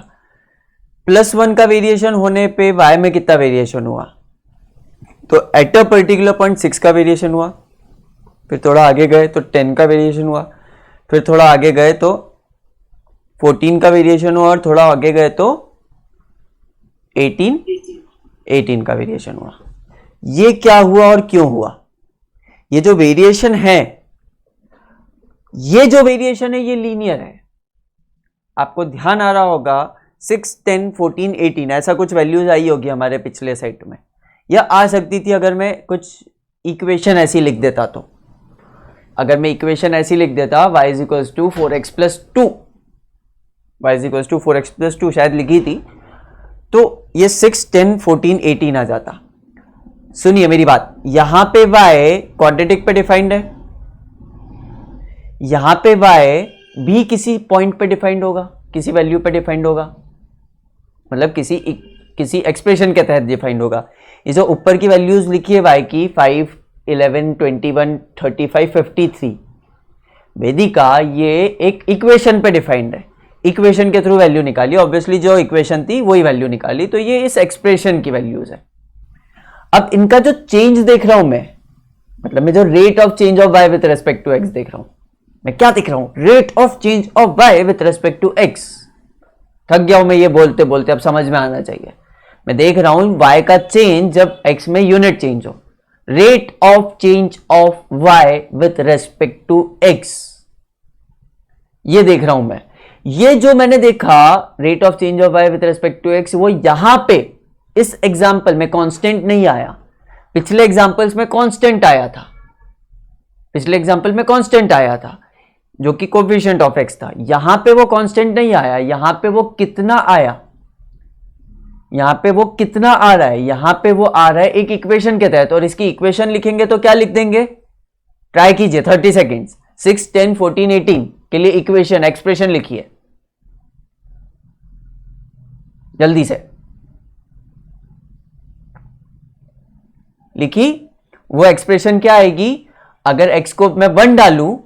+1 का वेरिएशन होने पे y में कितना वेरिएशन हुआ? तो एट अ पर्टिकुलर पॉइंट 6 का वेरिएशन हुआ, फिर थोड़ा आगे गए तो 10 का वेरिएशन हुआ, फिर थोड़ा आगे गए तो 14 का वेरिएशन हुआ, और थोड़ा आगे गए तो 18 का वेरिएशन हुआ. ये क्या हुआ और क्यों हुआ? ये जो वेरिएशन है, ये लीनियर है. आपको ध्यान आ रहा होगा 6, 10, 14, 18 ऐसा कुछ वैल्यूज आई होगी हमारे पिछले सेट में, या आ सकती थी अगर मैं कुछ इक्वेशन ऐसी लिख देता. तो अगर मैं इक्वेशन ऐसी लिख देता y = 4x + 2 शायद लिखी थी, तो ये 6, 10, 14, 18 आ जाता. सुनिए मेरी बात, यहां पे y क्वाड्रेटिक पे डिफाइंड है, यहां पे y भी किसी पॉइंट पे डिफाइंड होगा, किसी वैल्यू पे डिफाइंड होगा, मतलब किसी एक्सप्रेशन के तहत डिफाइंड होगा. ये जो ऊपर की वैल्यूज लिखी है y की 5, 11, 21, 35, 53, वेदिका ये एक इक्वेशन पे डिफाइंड है. इक्वेशन के थ्रू वैल्यू निकाली, ऑब्वियसली जो इक्वेशन थी वही वैल्यू निकाली, तो ये इस एक्सप्रेशन की वैल्यूज है. अब इनका जो चेंज देख रहा हूं मैं, मतलब मैं जो rate of change of y with respect to x देख रहा हूं, मैं क्या देख रहा हूं? Rate of change of y with respect to x. थक गया हूं मैं ये बोलते बोलते, अब समझ में आना चाहिए. मैं देख रहा हूं y का चेंज जब x में यूनिट चेंज हो, rate of change of y with respect to x, ये देख रहा हूं मैं. ये जो मैंने देखा rate of change of y with respect to x, वो यहां पे इस एग्जांपल में कांस्टेंट नहीं आया. पिछले एग्जांपल्स में कांस्टेंट आया था, पिछले एग्जांपल में कांस्टेंट आया था जो कि कोएफिशिएंट ऑफ x था. यहां पे वो कांस्टेंट नहीं आया. यहां पे वो कितना आया? यहां पे वो कितना आ रहा है? यहां पे वो आ रहा है एक इक्वेशन के तहत, और इसकी इक्वेशन लिखेंगे तो क्या लिख देंगे? ट्राई कीजिए 30 सेकेंड्स. 6, 10, 14, 18 के लिए इक्वेशन एक्सप्रेशन लिखिए जल्दी से. लिखी? वो एक्सप्रेशन क्या आएगी? अगर x को मैं 1 डालूं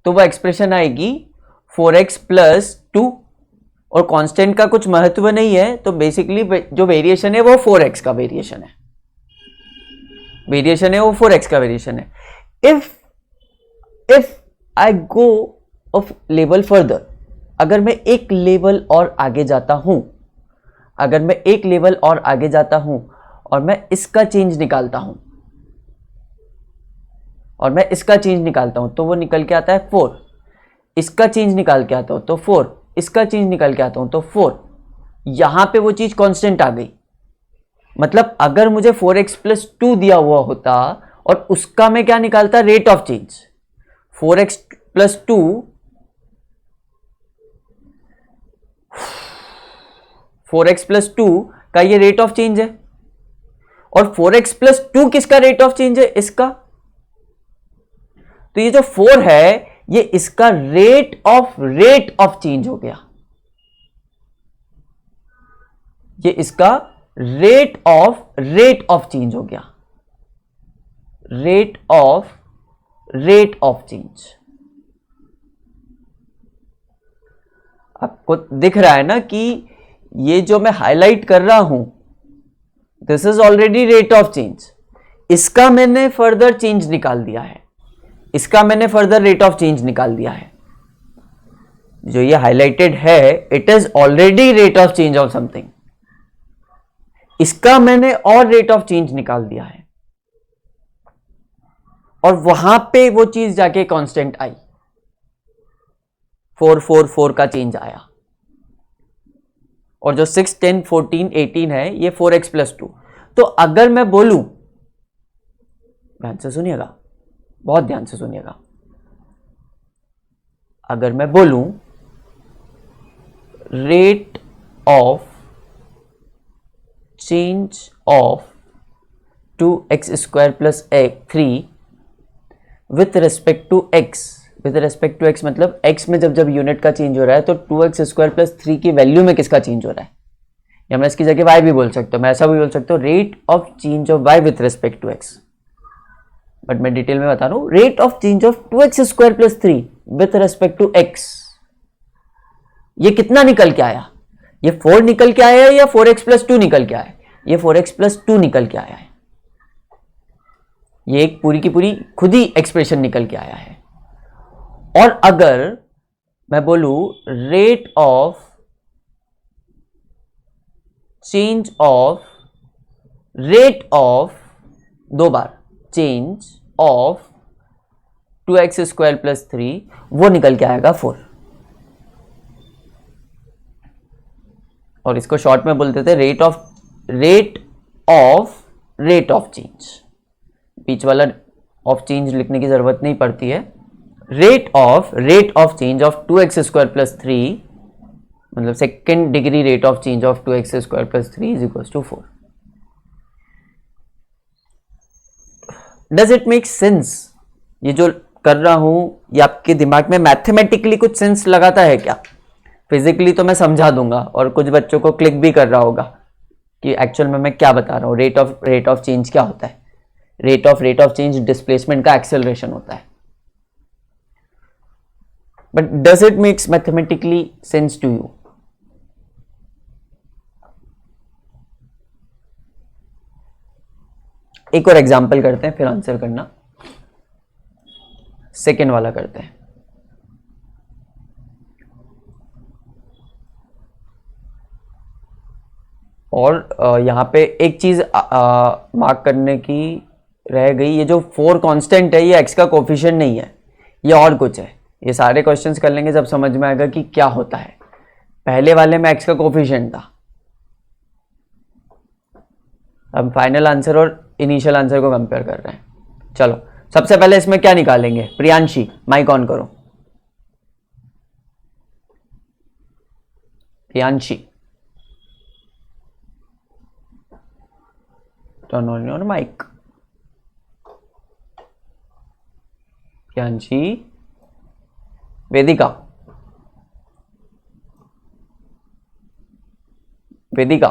तो वो एक्सप्रेशन आएगी 4x + 2, और कांस्टेंट का कुछ महत्व नहीं है, तो बेसिकली जो वेरिएशन है वो 4x का वेरिएशन है. वेरिएशन है वो 4x का वेरिएशन है. If I go of level further, अगर मैं एक लेवल और आगे जाता हूं, अगर मैं एक लेवल और आगे जाता हूं और मैं इसका चेंज निकालता हूं, और मैं इसका चेंज निकालता हूं, तो वो निकल के आता है 4. इसका चेंज निकाल के आता हूं तो 4, इसका चेंज निकाल के आता हूं तो 4. यहां पे वो चीज कांस्टेंट आ गई. मतलब अगर मुझे 4x + 2 दिया हुआ होता और उसका मैं क्या निकालता? Rate of change. 4x + 2, 4x + 2 का ये रेट ऑफ चेंज है, और 4x + 2 किसका रेट ऑफ चेंज है? इसका. तो ये जो 4 है ये इसका रेट ऑफ चेंज हो गया. ये इसका रेट ऑफ चेंज हो गया. Rate of change. आपको दिख रहा है ना कि ये जो मैं हाईलाइट कर रहा हूं, this is already rate of change. इसका मैंने फर्दर चेंज निकाल दिया है, इसका मैंने फर्दर रेट ऑफ चेंज निकाल दिया है. जो ये हाईलाइटेड है, it is already rate of change of something. इसका मैंने और रेट ऑफ चेंज निकाल दिया है, और वहां पे वो चीज जाके कांस्टेंट आई. 4, 4, 4 का चेंज आया, और जो 6, 10, 14, 18 है ये 4x + 2. तो अगर मैं बोलूं, ध्यान से सुनिएगा, बहुत ध्यान से सुनिएगा, अगर मैं बोलूं rate of change of 2x² plus 3 with respect to x, with respect to x मतलब x में जब जब यूनिट का चेंज हो रहा है तो 2x² प्लस 3 की वैल्यू में किसका चेंज हो रहा है, या मैं इसकी जगह y भी बोल सकता हूँ, मैं ऐसा भी बोल सकता हूँ rate of change of y with respect to x, but मैं डिटेल में बता रहा हूँ rate of change of 2x² plus 3 with respect to x। ये कितना निकल के आया, ये 4 निकल के आया है या 4x प्लस 2 निकल के आया है, ये 4x प्लस 2 निकल के आया है, ये एक पूरी की पूरी खुद ही एक्सप्रेशन निकल के आया है। और अगर मैं बोलूं rate of change of, rate of 2 bar change of 2x² plus 3, वो निकल के आएगा 4, और इसको शॉर्ट में बोलते थे रेट ऑफ चेंज, बीच वाला ऑफ चेंज लिखने की जरूरत नहीं पड़ती है। Rate of change of 2x² plus 3 मतलब second degree rate of change of 2x² plus 3 is equal to 4। Does it make sense? ये जो कर रहा हूं ये आपके दिमाग में मैथमेटिकली कुछ सेंस लगाता है क्या? फिजिकली तो मैं समझा दूंगा और कुछ बच्चों को क्लिक भी कर रहा होगा कि एक्चुअल में मैं क्या बता रहा हूँ। रेट ऑफ चेंज क्या होता है? रेट ऑफ चेंज डिस्प्लेसमेंट का एक्सेलरेशन होता है। But does it makes mathematically sense to you? एक और एग्जांपल करते हैं फिर आंसर करना। सेकेंड वाला करते हैं। और यहाँ पे एक चीज मार्क करने की रह गई, ये जो 4 कांस्टेंट है ये x का कोफिशिएंट नहीं है, ये और कुछ है। ये सारे क्वेश्चंस कर लेंगे जब समझ में आएगा कि क्या होता है। पहले वाले में x का कोफिशिएंट था। अब फाइनल आंसर और इनिशियल आंसर को कंपेयर कर रहे हैं। चलो सबसे पहले इसमें क्या निकालेंगे? प्रियांशी माइक ऑन करो। Priyanshi turn on your mic. Priyanshi, Vedika, Vedika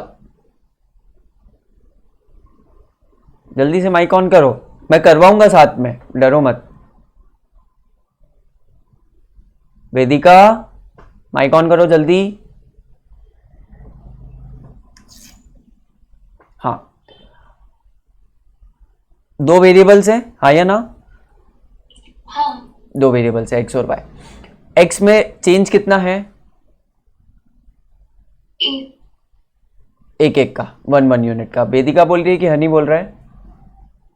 जल्दी से माइक ऑन करो, मैं करवाऊंगा साथ में, डरो मत। वेदिका माइक ऑन करो जल्दी। हाँ, 2 वेरिएबल्स हैं, हाँ या ना? हाँ 2 वेरिएबल्स है x और y। x में चेंज कितना है? एक का 1 यूनिट का। वेदिका बोल रही है कि हनी बोल रहा है?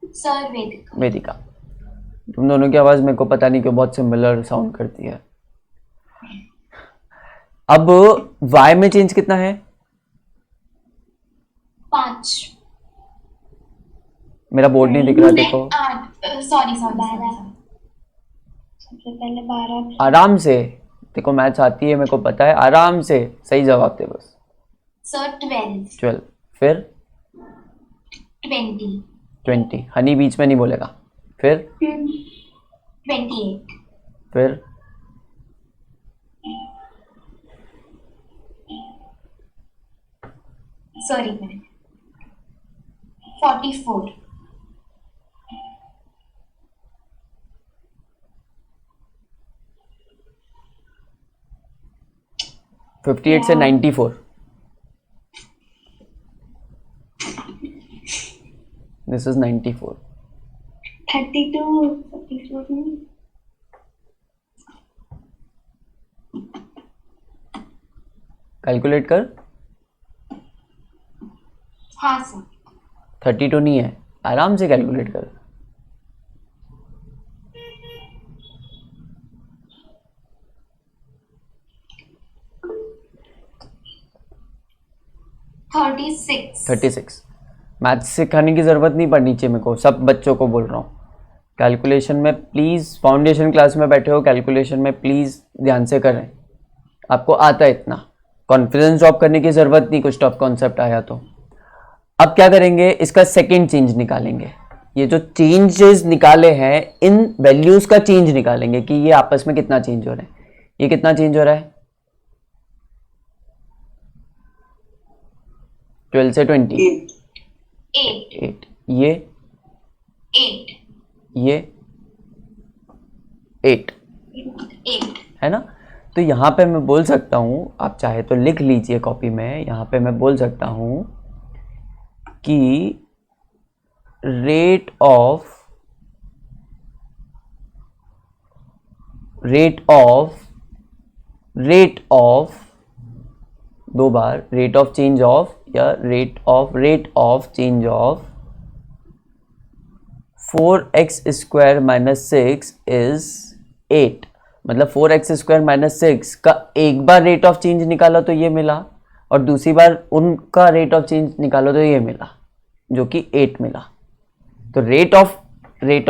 सर वेदिका। वेदिका, तुम दोनों की आवाज मेरे को पता नहीं क्यों बहुत सिमिलर साउंड करती है। अब y में चेंज कितना है? 5। मेरा बोर्ड नहीं दिख रहा, देखो। 8 सॉरी सबसे पहले 12। आराम से देखो, मैथ्स आती है मेरे को पता है, आराम से सही जवाब दे बस। सर 12, फिर 20। हनी बीच में नहीं बोलेगा। फिर 28। फिर सॉरी 44। 58 से 94। This is 94। 32 44। कैलकुलेट कर। हाँ सर। 32 नहीं है, आराम से कैलकुलेट कर। थर्टी 36। मैथ्स सिखाने की जरूरत नहीं पड़नी चाहिए मेरे को, सब बच्चों को बोल रहा हूँ। कैलकुलेशन में प्लीज़, फाउंडेशन क्लास में बैठे हो, कैलकुलेशन में प्लीज़ ध्यान से करें, आपको आता है इतना, कॉन्फिडेंस ड्रॉप करने की ज़रूरत नहीं कुछ टफ कॉन्सेप्ट आया तो। अब क्या करेंगे, इसका सेकेंड चेंज निकालेंगे। ये जो चेंजेस निकाले हैं इन वैल्यूज़ का चेंज निकालेंगे कि ये आपस में कितना चेंज हो रहा है। ये कितना चेंज हो रहा है, 12 से 20, 8, ये 8 है ना। तो यहाँ पे मैं बोल सकता हूँ, आप चाहे तो लिख लीजिए कॉपी में, यहाँ पे मैं बोल सकता हूँ कि रेट ऑफ 2 बार रेट ऑफ चेंज ऑफ, या rate of change of 4x square minus 6 is 8। मतलब 4x स्क्वायर माइनस 6 का एक बार रेट ऑफ चेंज निकाला तो ये मिला, और दूसरी बार उनका रेट ऑफ चेंज निकालो तो ये मिला, जो कि 8 मिला। तो rate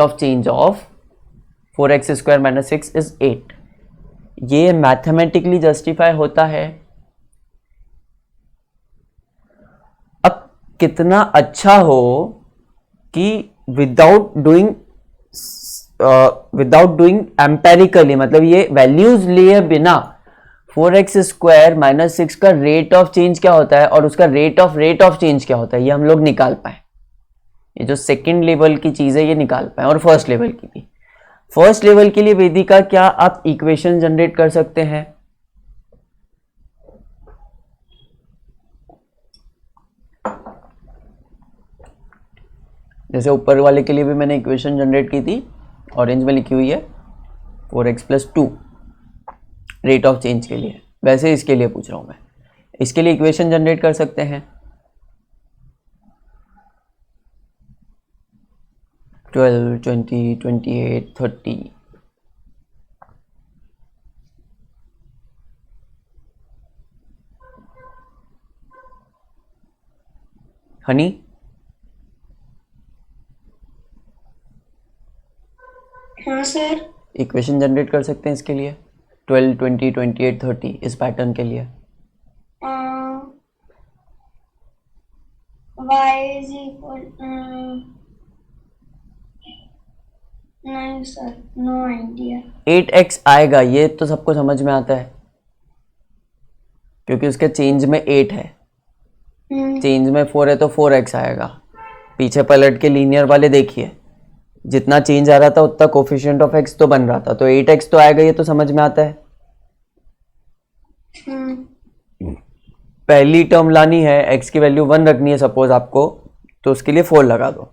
of change of 4x square minus 6 is 8। ये मैथमेटिकली जस्टिफाई होता है। अब कितना अच्छा हो कि विदाउट डूइंग एम्पेरिकली, मतलब ये वैल्यूज लिए बिना 4x स्क्वायर माइनस 6 का रेट ऑफ चेंज क्या होता है और उसका रेट ऑफ चेंज क्या होता है, ये हम लोग निकाल पाए। ये जो सेकेंड लेवल की चीज है ये निकाल पाए, और फर्स्ट लेवल की भी। फर्स्ट लेवल के लिए वेदिका, क्या आप इक्वेशन जनरेट कर सकते हैं? जैसे ऊपर वाले के लिए भी मैंने इक्वेशन जनरेट की थी, ऑरेंज में लिखी हुई है 4x + 2 रेट ऑफ चेंज के लिए, वैसे इसके लिए पूछ रहा हूं मैं। इसके लिए इक्वेशन जनरेट कर सकते हैं 12, 20, 28, 30। हनी, हाँ सर। इक्वेशन जनरेट कर सकते हैं इसके लिए 12, 20, 28, 30 इस पैटर्न के लिए। y is equal नहीं सर, नो आइडिया। 8x आएगा, ये तो सबको समझ में आता है, क्योंकि उसके चेंज में 8 है, चेंज में 4 है तो 4x आएगा। पीछे पलट के लीनियर वाले देखिए, जितना चेंज आ रहा था उतना कोफिशिएंट ऑफ x तो बन रहा था, तो 8x तो आएगा, ये तो समझ में आता है। पहली टर्म लानी है, x की वैल्यू 1 रखनी है सपोज आपको, तो उसके लिए 4 लगा दो।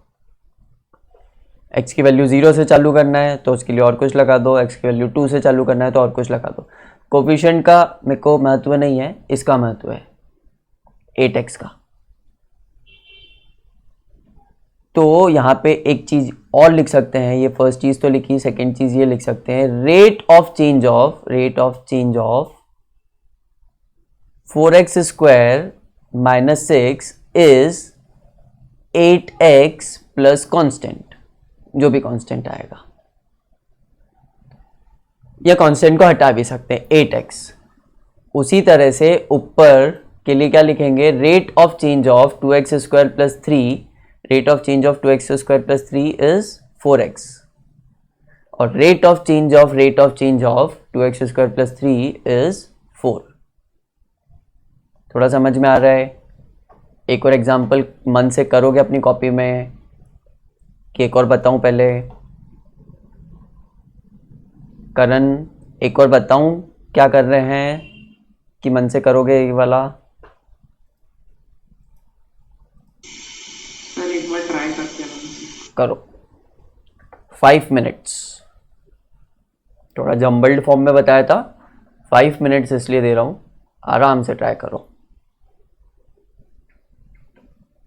x की वैल्यू 0 से चालू करना है तो उसके लिए और कुछ लगा दो, x की वैल्यू 2 से चालू करना है तो और कुछ लगा दो। कोफिशिएंट का मेरे को महत्व नहीं है, इसका महत्व है 8x का। तो यहाँ पे एक चीज और लिख सकते हैं, ये फर्स्ट चीज तो लिखी, सेकेंड चीज ये लिख सकते हैं, rate of change of 4x square minus 6 is 8x plus constant, जो भी कांस्टेंट आएगा, या कांस्टेंट को हटा भी सकते हैं 8x। उसी तरह से ऊपर के लिए क्या लिखेंगे, rate of change of 2x square plus 3, rate of change of 2x square plus 3 is 4x, और rate of change of 2x square plus 3 is 4। थोड़ा समझ में आ रहा है? एक और एग्जांपल मन से करोगे अपनी कॉपी में, कि एक और बताऊं पहले? करण, एक और बताऊं क्या कर रहे हैं, कि मन से करोगे ये वाला? सर एक बार ट्राई करते हैं। करो 5 मिनट्स, थोड़ा जम्बल्ड फॉर्म में बताया था, 5 मिनट्स इसलिए दे रहा हूं, आराम से ट्राई करो।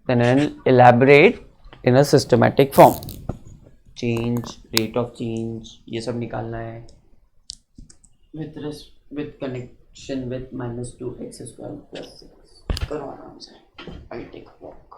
Then elaborate in a systematic form. Change, rate of change, ये सब निकालना है with connection with minus 2x square plus 6। करो आराम से, I'll take a walk।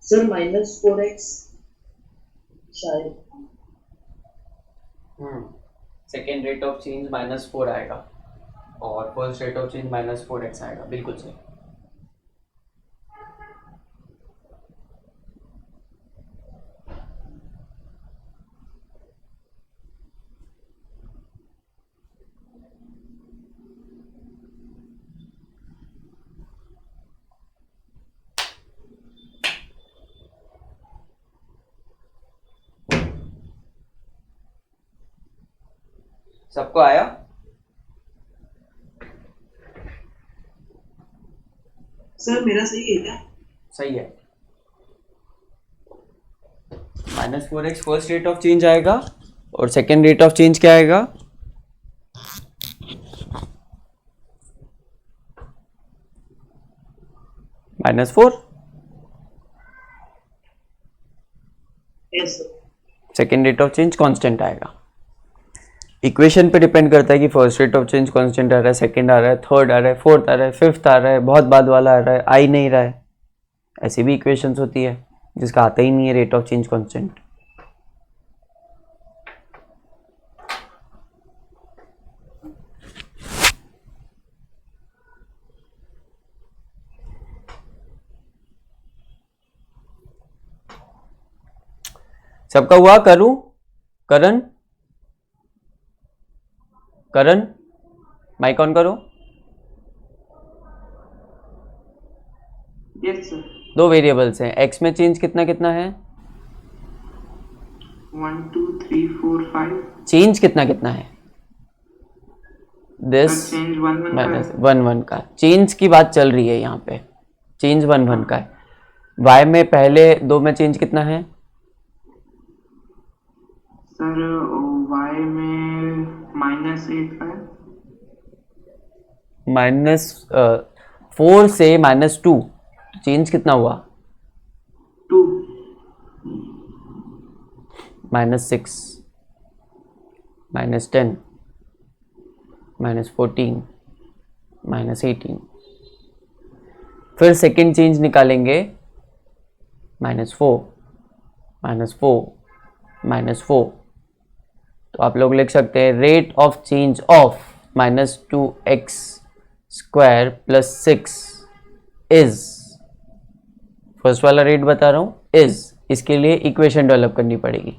Sir -4x शायद। सेकेंड रेट ऑफ चेंज -4 आएगा और first rate of change -4x आएगा, बिल्कुल सही। सबको आया? सर मेरा सही है क्या? सही है। -4x first rate of change आएगा और सेकेंड रेट ऑफ चेंज क्या आएगा? -4। Yes sir. Second rate of change constant आएगा। इक्वेशन पे डिपेंड करता है कि first rate of change constant आ रहा है, सेकंड आ रहा है, थर्ड आ रहा है, फोर्थ आ रहा है, फिफ्थ आ रहा है, बहुत बाद वाला आ रहा है, आ ही नहीं रहा है। ऐसी भी इक्वेशंस होती है जिसका आता ही नहीं है रेट ऑफ चेंज कांस्टेंट। सबका हुआ? करूं? करण करण माइक ऑन करो। Yes sir. दो वेरिएबल्स हैं, एक्स में चेंज कितना कितना है? 1 2 3 4 5। चेंज कितना कितना है? दिस चेंज 1 1 माइनस 1 1 का चेंज की बात चल रही है यहाँ पे। चेंज 1 1 का है। वाई में पहले दो में चेंज कितना है? सर y में -8 का है। -4 से -2 चेंज कितना हुआ? 2। -6 -10 -14 -18। फिर सेकेंड चेंज निकालेंगे -4 -4 -4। तो आप लोग लिख सकते हैं rate of change of -2x square plus 6 is, first वाला रेट बता रहा हूं इज, इसके लिए इक्वेशन डेवलप करनी पड़ेगी।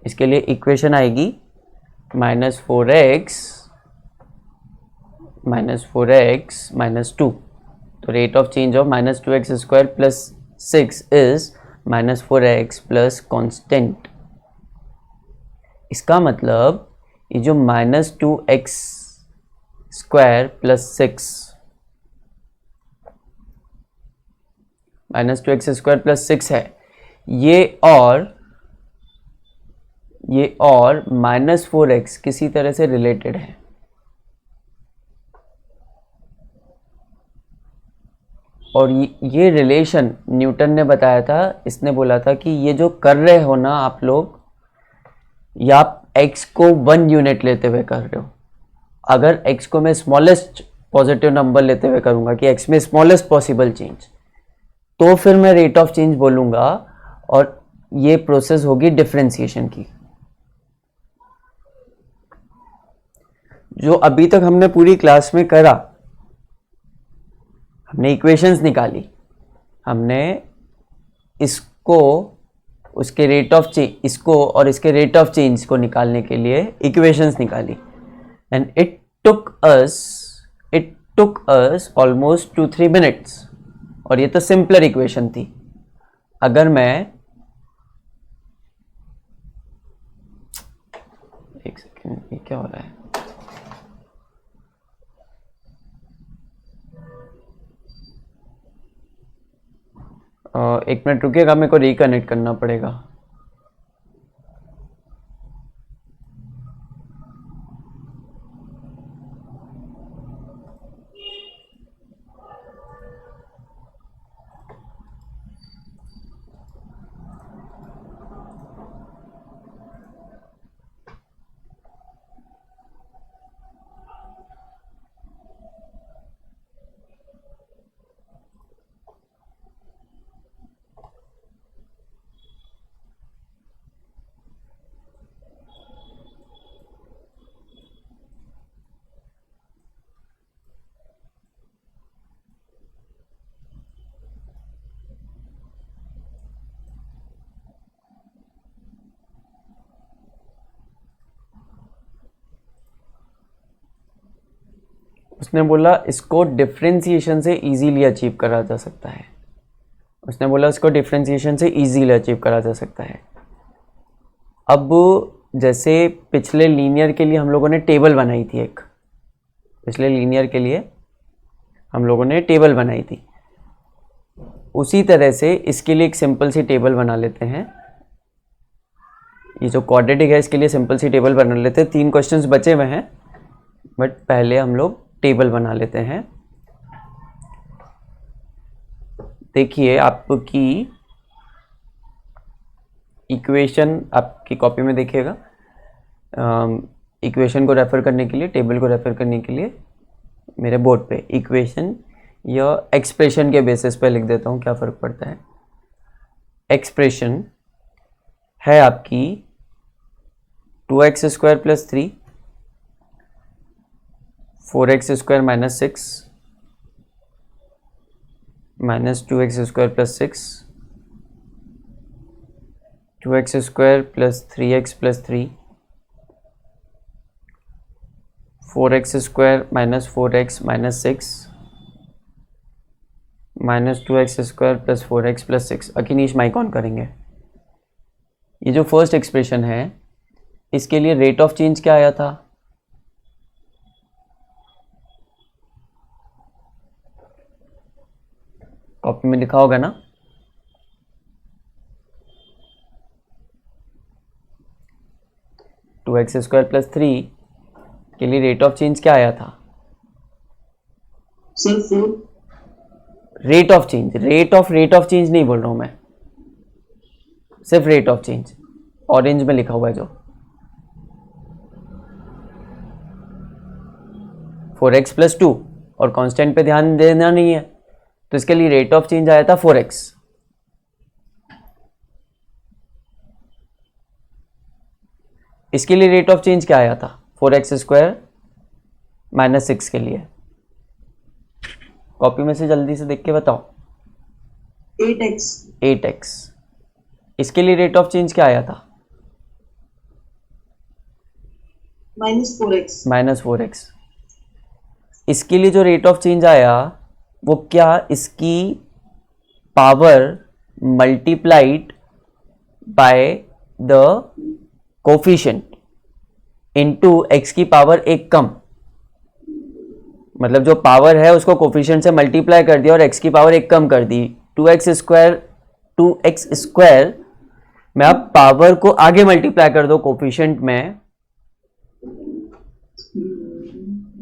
इसके लिए इक्वेशन आएगी -4x -2। तो rate of change of -2x square plus 6 is -4x plus constant. इसका मतलब ये जो -2x square plus 6 -2x square plus 6 है, ये और -4x किसी तरह से रिलेटेड है। और ये रिलेशन न्यूटन ने बताया था। इसने बोला था कि ये जो कर रहे हो ना आप लोग, या आप x को 1 यूनिट लेते हुए कर रहे हो। अगर x को मैं स्मॉलेस्ट पॉजिटिव नंबर लेते हुए करूंगा कि x में स्मॉलेस्ट पॉसिबल चेंज, तो फिर मैं रेट ऑफ चेंज बोलूंगा और ये प्रोसेस होगी डिफरेंशिएशन की। जो अभी तक हमने पूरी क्लास में करा, हमने इक्वेशंस निकाली, हमने इसको उसके रेट ऑफ चेंज, इसको और इसके रेट ऑफ चेंज को निकालने के लिए इक्वेशंस निकाली, and it took us almost 2-3 minutes. और ये तो सिंपलर इक्वेशन थी। अगर मैं एक सेकेंड, ये क्या हो रहा है? एक मिनट रुकिएगा, मेरे को रिकनेक्ट करना पड़ेगा। उसने बोला इसको डिफरेंशिएशन से इजीली अचीव करा जा सकता है। उसने बोला इसको डिफरेंशिएशन से इजीली अचीव करा जा सकता है। अब जैसे पिछले लीनियर के लिए हम लोगों ने टेबल बनाई थी, एक पिछले लीनियर के लिए हम लोगों ने टेबल बनाई थी, उसी तरह से इसके लिए एक सिंपल सी टेबल बना लेते हैं। ये जो क्वाड्रेटिक है इसके लिए सिंपल सी टेबल बना लेते हैं। 3 क्वेश्चंस बचे हुए हैं, बट पहले हम लोग टेबल बना लेते हैं। देखिए आपकी इक्वेशन आपकी कॉपी में देखिएगा। इक्वेशन को रेफ़र करने के लिए, टेबल को रेफ़र करने के लिए मेरे बोर्ड पे इक्वेशन या एक्सप्रेशन के बेसिस पे लिख देता हूँ, क्या फ़र्क पड़ता है। एक्सप्रेशन है आपकी 2x square plus 3, 4x square minus 6, minus 2x square plus 6, 2x square plus 3x plus 3, 4x square minus 4x minus 6, minus 2x square plus 4x plus 6। Akhinish mic on करेंगे। ये जो फर्स्ट एक्सप्रेशन है इसके लिए rate of change क्या आया था? Copy में लिखा होगा ना। टू एक्स स्क्वायर प्लस 3 के लिए रेट ऑफ चेंज क्या आया था? सर 4। रेट ऑफ चेंज नहीं बोल रहा हूं मैं, सिर्फ रेट ऑफ चेंज। ऑरेंज में लिखा हुआ है जो 4x प्लस 2, और कांस्टेंट पे ध्यान देना नहीं है, तो इसके लिए रेट ऑफ चेंज आया था 4x। इसके लिए रेट ऑफ चेंज क्या आया था? 4x स्क्वायर माइनस 6 के लिए। कॉपी में से जल्दी से देख के बताओ। 8x। इसके लिए रेट ऑफ चेंज क्या आया था? Minus 4x। इसके लिए जो रेट ऑफ चेंज आया वो क्या, इसकी power multiplied by the coefficient into x की पावर एक कम। मतलब जो पावर है उसको कोफिशिएंट से मल्टीप्लाई कर दिया और x की पावर एक कम कर दी। 2x स्क्वायर में आप पावर को आगे मल्टीप्लाई कर दो कोफिशिएंट में,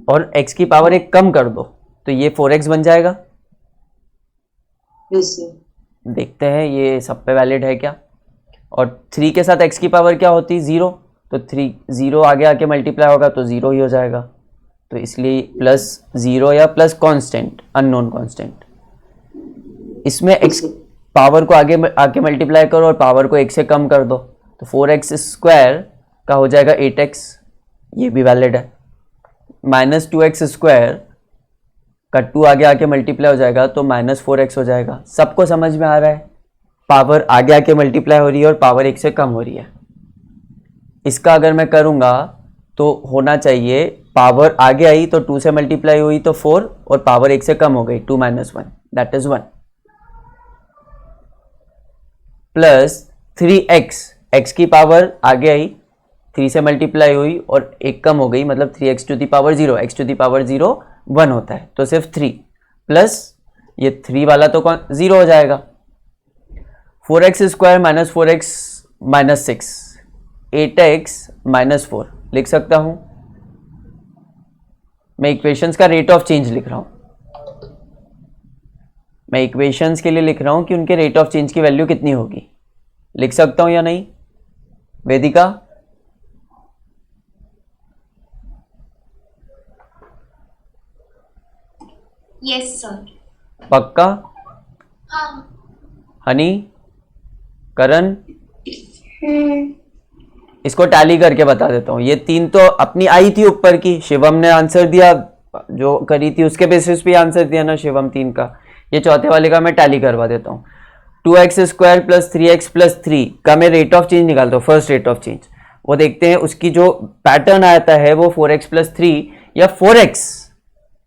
और x की पावर एक कम कर दो, तो ये 4x बन जाएगा। Yes sir. देखते हैं ये सब पे वैलिड है क्या। और 3 के साथ x की पावर क्या होती? 0, तो 0 आगे आके मल्टीप्लाई होगा तो 0 ही हो जाएगा। तो इसलिए प्लस 0 या प्लस कांस्टेंट, अननोन कांस्टेंट। इसमें x पावर को आगे आके मल्टीप्लाई करो और पावर को 1 से कम कर दो, तो 4x स्क्वायर का हो जाएगा 8x, ये भी वैलिड है। माइनस 2x स्क्वायर का 2 आगे आके मल्टीप्लाई हो जाएगा तो माइनस 4x हो जाएगा। सबको समझ में आ रहा है? पावर आगे आके मल्टीप्लाई हो रही है और पावर 1 से कम हो रही है। इसका अगर मैं करूँगा तो होना चाहिए पावर आगे आई तो 2 से मल्टीप्लाई हुई तो 4, और पावर 1 से कम हो गई 2 minus 1, that is 1, plus 3x, x की पावर आगे आई 3 से मल्टीप्लाई हुई और 1 कम हो गई, मतलब 3x to the power 0, x to the power 0 1 होता है, तो सिर्फ 3 प्लस ये 3 वाला तो 0 हो जाएगा। 4x square minus 4x minus 6, 8x minus 4 लिख सकता हूं मैं। इक्वेशंस का रेट ऑफ चेंज लिख रहा हूं, मैं इक्वेशंस के लिए लिख रहा हूं कि उनके रेट ऑफ चेंज की वैल्यू कितनी होगी। लिख सकता हूं या नहीं वेदिका? Yes sir. पक्का? हाँ। हनी, करण, इसको टैली करके बता देता हूँ। ये 3 तो अपनी आई थी ऊपर की, शिवम ने आंसर दिया जो करी थी उसके बेसिस पे आंसर दिया ना शिवम 3 का। ये चौथे वाले का मैं टैली करवा देता हूँ। 2x square plus 3x plus 3 का मैं रेट ऑफ चेंज निकालता हूँ, फर्स्ट रेट ऑफ चेंज। वो देखते हैं उसकी जो पैटर्न आता है वो 4x प्लस 3 या 4x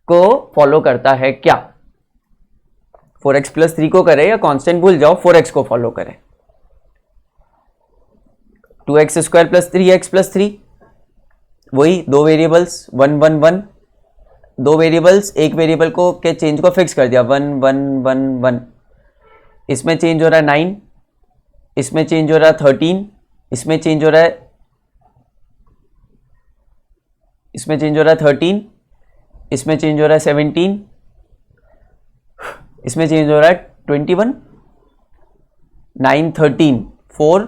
को फॉलो करता है क्या? 4x प्लस 3 को करे या कांस्टेंट भूल जाओ, 4x को फॉलो करे? 2x square plus 3x plus 3, वही दो वेरिएबल्स 1 1 1, दो वेरिएबल्स, एक वेरिएबल को के चेंज को फिक्स कर दिया 1 1 1 1, इसमें चेंज हो रहा है 9, इसमें चेंज हो रहा है 13, इसमें चेंज हो रहा है, इसमें चेंज हो रहा है 13, इसमें चेंज हो रहा है 17, इसमें चेंज हो रहा है 21, 9 13 4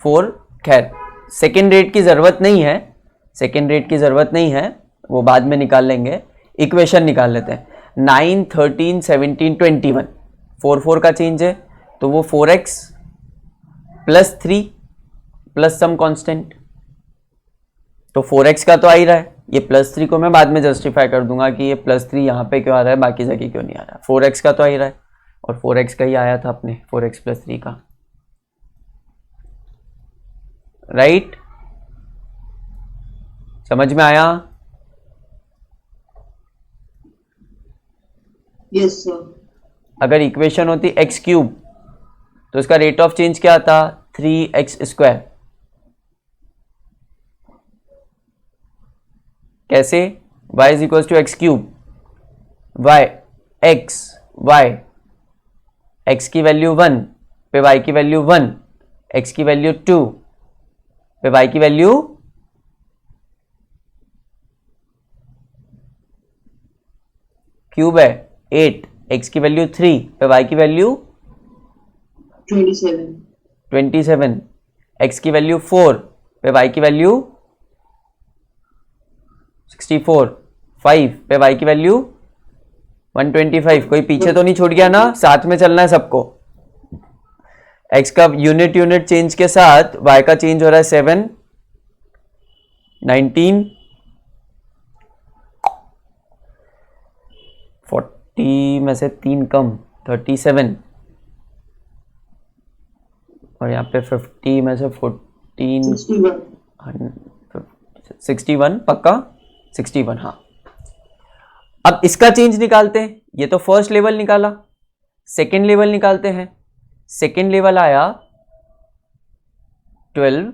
4। खैर सेकेंड रेट की ज़रूरत नहीं है, सेकेंड रेट की ज़रूरत नहीं है, वो बाद में निकाल लेंगे। इक्वेशन निकाल लेते हैं। 9 13 17 21, 4 4 का चेंज है, तो वो 4x plus 3 plus some constant, तो 4x का तो आ ही रहा है। ये प्लस 3 को मैं बाद में जस्टिफाई कर दूंगा कि ये प्लस 3 यहाँ पे क्यों आ रहा है, बाकी जगह क्यों नहीं आ रहा है। 4x का तो आ ही रहा है, और 4x का ही आया था अपने 4x प्लस 3 का, राइट? समझ में आया? Yes sir. अगर इक्वेशन होती x क्यूब तो इसका रेट ऑफ चेंज क्या था? 3x square. कैसे? y is equal to x cube, y x की वैल्यू 1 पे y की वैल्यू 1, x की वैल्यू 2 पे y की वैल्यू क्यूब है 8, x की वैल्यू 3 पे y की वैल्यू 27, x की वैल्यू 4 पे y की वैल्यू 64, 5 पे y की वैल्यू 125। कोई पीछे तो नहीं छूट गया ना? साथ में चलना है सबको। x का यूनिट चेंज के साथ y का चेंज हो रहा है 7, 19, 40 में से 3 कम 37, और यहाँ पे 50 में से 14 61 पक्का 61। हाँ, अब इसका चेंज निकालते हैं। ये तो फर्स्ट लेवल निकाला, सेकेंड लेवल निकालते हैं। सेकेंड लेवल आया 12,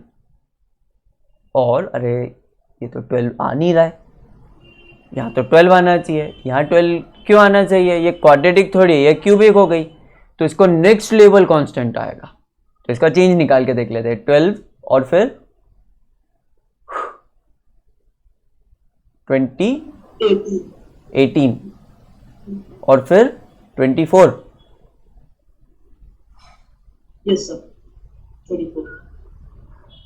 और अरे ये तो 12 आ नहीं रहा है, यहाँ तो 12 आना चाहिए, यहाँ 12 क्यों आना चाहिए? ये क्वाड्रेटिक थोड़ी है, ये क्यूबिक हो गई, तो इसको नेक्स्ट लेवल कांस्टेंट आएगा। तो इसका चेंज निकाल के देख लेते हैं। 12 और फिर 18 और फिर 24। Yes sir, 24।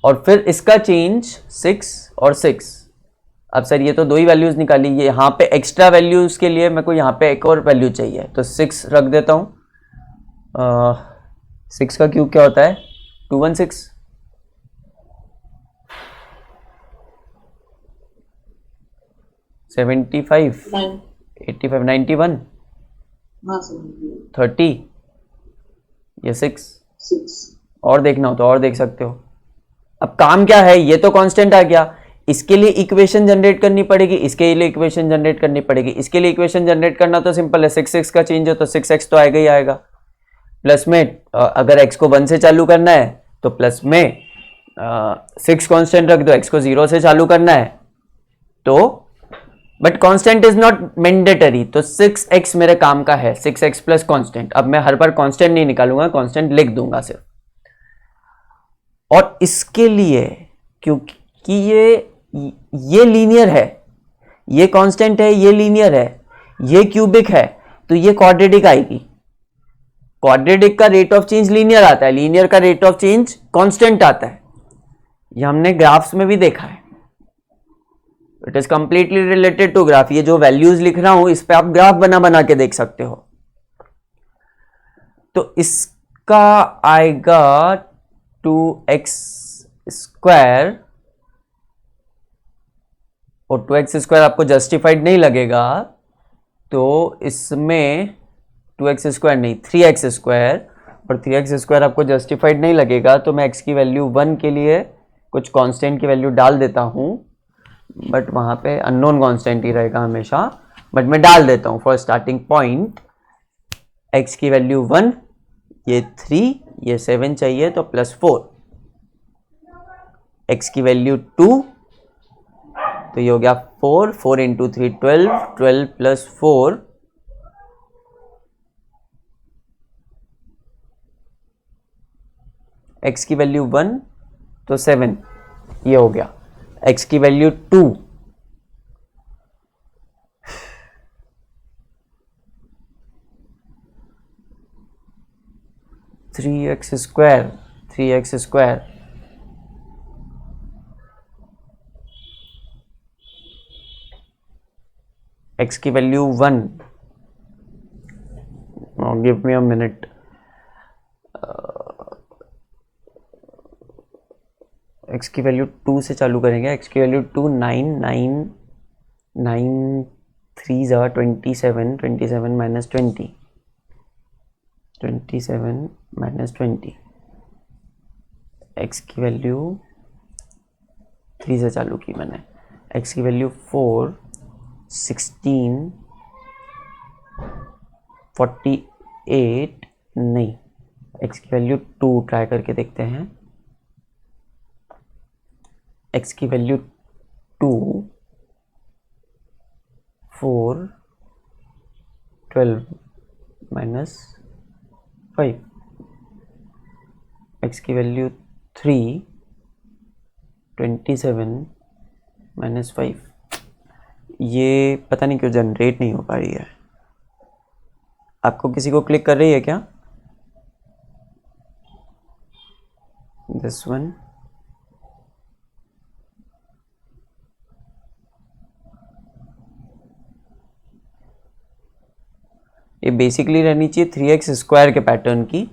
और फिर इसका चेंज 6 और 6। अब सर ये तो दो ही वैल्यूज निकाली, ये यहाँ पे एक्स्ट्रा वैल्यूज के लिए मेरे को यहाँ पे एक और वैल्यू चाहिए, तो 6 रख देता हूँ। 6 का क्यूब क्या होता है? 216। 75, 85, 91, 30, ये 6। और देखना हो तो और देख सकते हो। अब काम क्या है? ये तो कांस्टेंट आ गया, इसके लिए इक्वेशन जनरेट करनी पड़ेगी, इसके लिए इक्वेशन जनरेट करनी पड़ेगी। इसके लिए इक्वेशन जनरेट करना तो सिंपल है, 6 का चेंज हो तो 6x तो आएगा ही आएगा। प्लस में अगर x को 1 से चालू करना है तो प्लस में 6 कांस्टेंट रख दो, x को 0 से चालू करना है तो, but constant is not mandatory, तो 6x मेरे काम का है, 6x प्लस कांस्टेंट। अब मैं हर बार कांस्टेंट नहीं निकालूंगा, कांस्टेंट लिख दूंगा सिर्फ। और इसके लिए क्योंकि ये लीनियर है, ये कांस्टेंट है, ये लीनियर है, ये क्यूबिक है, तो ये क्वाड्रेटिक आएगी। क्वाड्रेटिक का रेट ऑफ चेंज लीनियर आता है, लीनियर का रेट ऑफ चेंज कांस्टेंट आता है। ये हमने ग्राफ्स में भी देखा है। It is completely related to graph. ये जो वैल्यूज लिख रहा हूं इस पे आप ग्राफ बना बना के देख सकते हो। तो इसका आएगा 2x स्क्वायर, और 2x स्क्वायर आपको जस्टिफाइड नहीं लगेगा, तो इसमें 2x स्क्वायर नहीं 3x स्क्वायर, और 3x स्क्वायर आपको जस्टिफाइड नहीं लगेगा, तो मैं x की वैल्यू 1 के लिए कुछ कांस्टेंट की वैल्यू डाल देता हूं, बट वहां पे अननोन कांस्टेंट ही रहेगा हमेशा। बट मैं डाल देता हूँ फॉर स्टार्टिंग पॉइंट x की वैल्यू 1, ये 3, ये 7 चाहिए तो +4, x की वैल्यू 2 तो ये हो गया 4, 4 इंटू 3 12, 12 प्लस 4 x की वैल्यू 1 तो 7, ये हो गया x की value 2 3x square, 3x square x की value 1, give me a minute, x की वैल्यू 2 से चालू करेंगे, x की वैल्यू 2 9 9 9 3 ज़ा 27, 27 माइनस 20, 27 माइनस 20, x की वैल्यू 3 से चालू की मैंने, x की वैल्यू 4 16 48 नहीं, x की वैल्यू 2 ट्राई करके देखते हैं, x की वैल्यू 2 4 12 माइनस 5, x की वैल्यू 3 27 माइनस 5, ये पता नहीं क्यों जनरेट नहीं हो पा रही है। आपको किसी को क्लिक कर रही है क्या? दिस वन, ये बेसिकली रहनी चाहिए 3x स्क्वायर के पैटर्न की,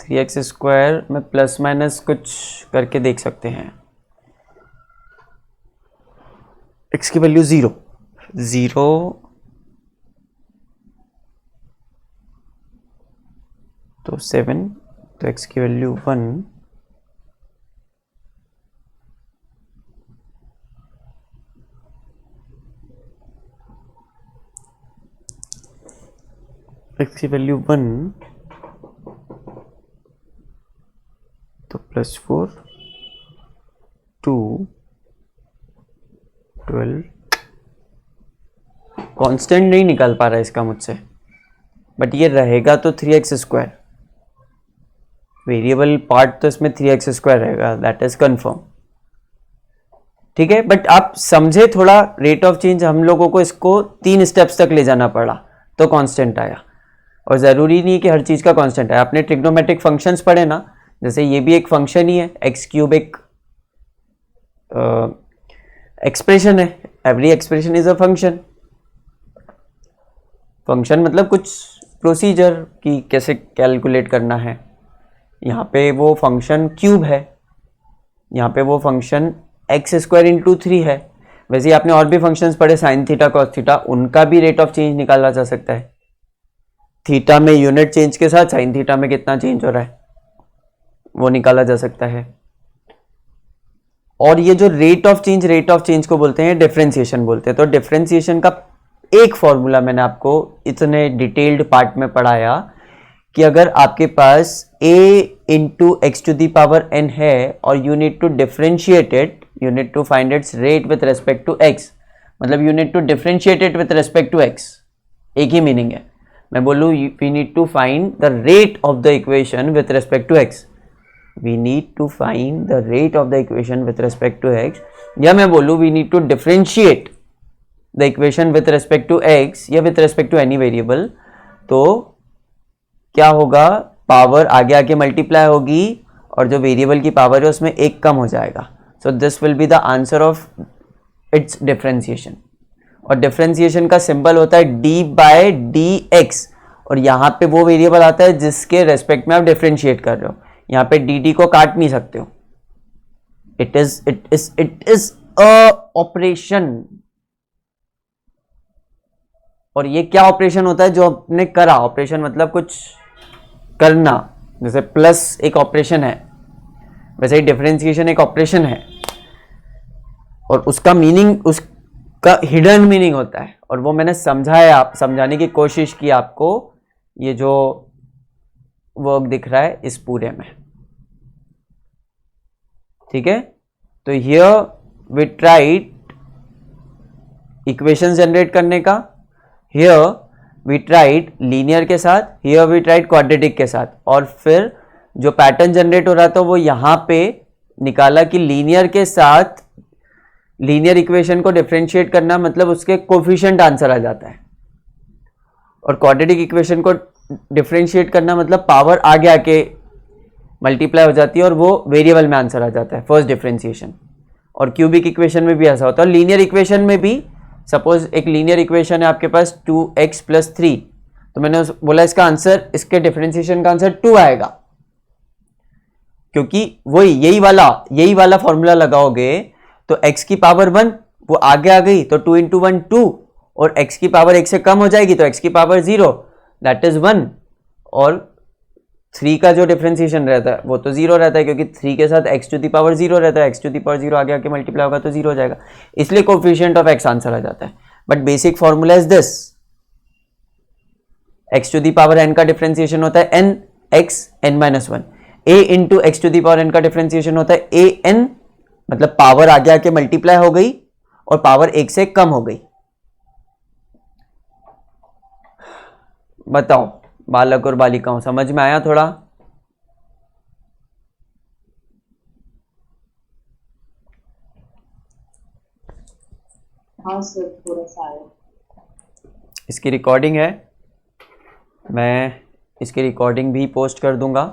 3x स्क्वायर में प्लस माइनस कुछ करके देख सकते हैं। x की वैल्यू 0 0 तो 7, तो x की वैल्यू 1, x की वैल्यू 1 तो +4 2 12, कांस्टेंट नहीं निकाल पा रहा है इसका मुझसे, बट ये रहेगा तो 3x स्क्वायर, वेरिएबल पार्ट तो इसमें 3x स्क्वायर रहेगा, दैट इज कंफर्म। ठीक है, बट आप समझे थोड़ा, रेट ऑफ चेंज हम लोगों को इसको 3 स्टेप्स तक ले जाना पड़ा तो कांस्टेंट आया, और ज़रूरी नहीं कि हर चीज़ का कांस्टेंट आया। आपने ट्रिग्नोमेट्रिक फंक्शंस पढ़े ना, जैसे ये भी एक फंक्शन ही है, एक्स क्यूब एक एक्सप्रेशन है, every expression is a function. Function मतलब कुछ प्रोसीजर कि कैसे कैलकुलेट करना है। यहाँ पे वो फंक्शन क्यूब है, यहाँ पे वो फंक्शन एक्स स्क्वायर इंटू 3 है। वैसे ही आपने और भी फंक्शंस पढ़े, साइन थीटा कॉस थीटा, उनका भी रेट ऑफ चेंज निकाला जा सकता है। थीटा में यूनिट चेंज के साथ साइन थीटा में कितना चेंज हो रहा है वो निकाला जा सकता है। और ये जो रेट ऑफ चेंज को बोलते हैं डिफरेंशिएशन बोलते हैं। तो डिफरेंशिएशन का एक फॉर्मूला मैंने आपको इतने डिटेल्ड पार्ट में पढ़ाया कि अगर आपके पास a into x to the power n है और you need to differentiate it, you need to find its rate with respect to x, मतलब you need to differentiate it with respect to x, एक ही meaning है। मैं बोलूँ we need to find the rate of the equation with respect to x, we need to find the rate of the equation with respect to x, या मैं बोलूँ we need to differentiate the equation with respect to x या with respect to any variable, तो क्या होगा, power आगे आगे multiply होगी और जो वेरिएबल की पावर है उसमें एक कम हो जाएगा। So this will be the answer of its differentiation. और डिफरेंशिएशन का सिंबल होता है d बाय डी एक्स, और यहाँ पे वो वेरिएबल आता है जिसके रेस्पेक्ट में आप डिफरेंशिएट कर रहे हो। यहाँ पे dd को काट नहीं सकते हो, इट इज अ ऑपरेशन। और ये क्या ऑपरेशन होता है जो आपने करा, ऑपरेशन मतलब कुछ करना, जैसे प्लस एक ऑपरेशन है वैसे ही डिफरेंशिएशन एक ऑपरेशन है। और उसका मीनिंग, उसका हिडन मीनिंग होता है, और वो मैंने समझाने की कोशिश की आपको ये जो वर्क दिख रहा है इस पूरे में, ठीक है। तो here we tried equation generate करने का, हियर वी ट्राइड लीनियर के साथ, हियर वी ट्राइड क्वाड्रेटिक के साथ, और फिर जो पैटर्न जनरेट हो रहा था वो यहां पे निकाला कि लीनियर के साथ लीनियर इक्वेशन को डिफरेंशिएट करना मतलब उसके कोफिशिएंट आंसर आ जाता है, और क्वाड्रेटिक इक्वेशन को डिफरेंशिएट करना मतलब पावर आगे आके मल्टीप्लाई हो जाती है और वो वेरिएबल में आंसर आ जाता है, फर्स्ट डिफरेंशिएशन। और क्यूबिक इक्वेशन में भी ऐसा होता है, और लीनियर इक्वेशन में भी सपोज एक लीनियर इक्वेशन है आपके पास 2x + 3, तो मैंने बोला इसका आंसर, इसके डिफरेंशिएशन का आंसर 2 आएगा, क्योंकि वही यही वाला फॉर्मूला लगाओगे तो x की पावर 1 वो आगे आ गई तो 2 × 1 2, और x की पावर 1 से कम हो जाएगी तो x की पावर 0 दैट इज 1, और 3 का जो डिफरेंशिएशन रहता है वो तो 0 रहता है, क्योंकि 3 के साथ x⁴ 0 रहता है, x⁴ आगे आके मल्टीप्लाई होगा तो 0 हो जाएगा, इसलिए कोफिशिएंट ऑफ x आंसर आ जाता है। But basic formula is this, x⁴n का डिफरेंशिएशन होता है n x n-1, a × x⁴n का डिफरेंशिएशन होता है a n, मतलब पावर आगे आके मल्टीप्लाई हो गई और पावर 1 से कम हो गई। बताओ बालक और बालिकाओं, समझ में आया थोड़ा? हाँ सर, थोड़ा सा आया। इसकी रिकॉर्डिंग है, मैं इसकी रिकॉर्डिंग भी पोस्ट कर दूंगा।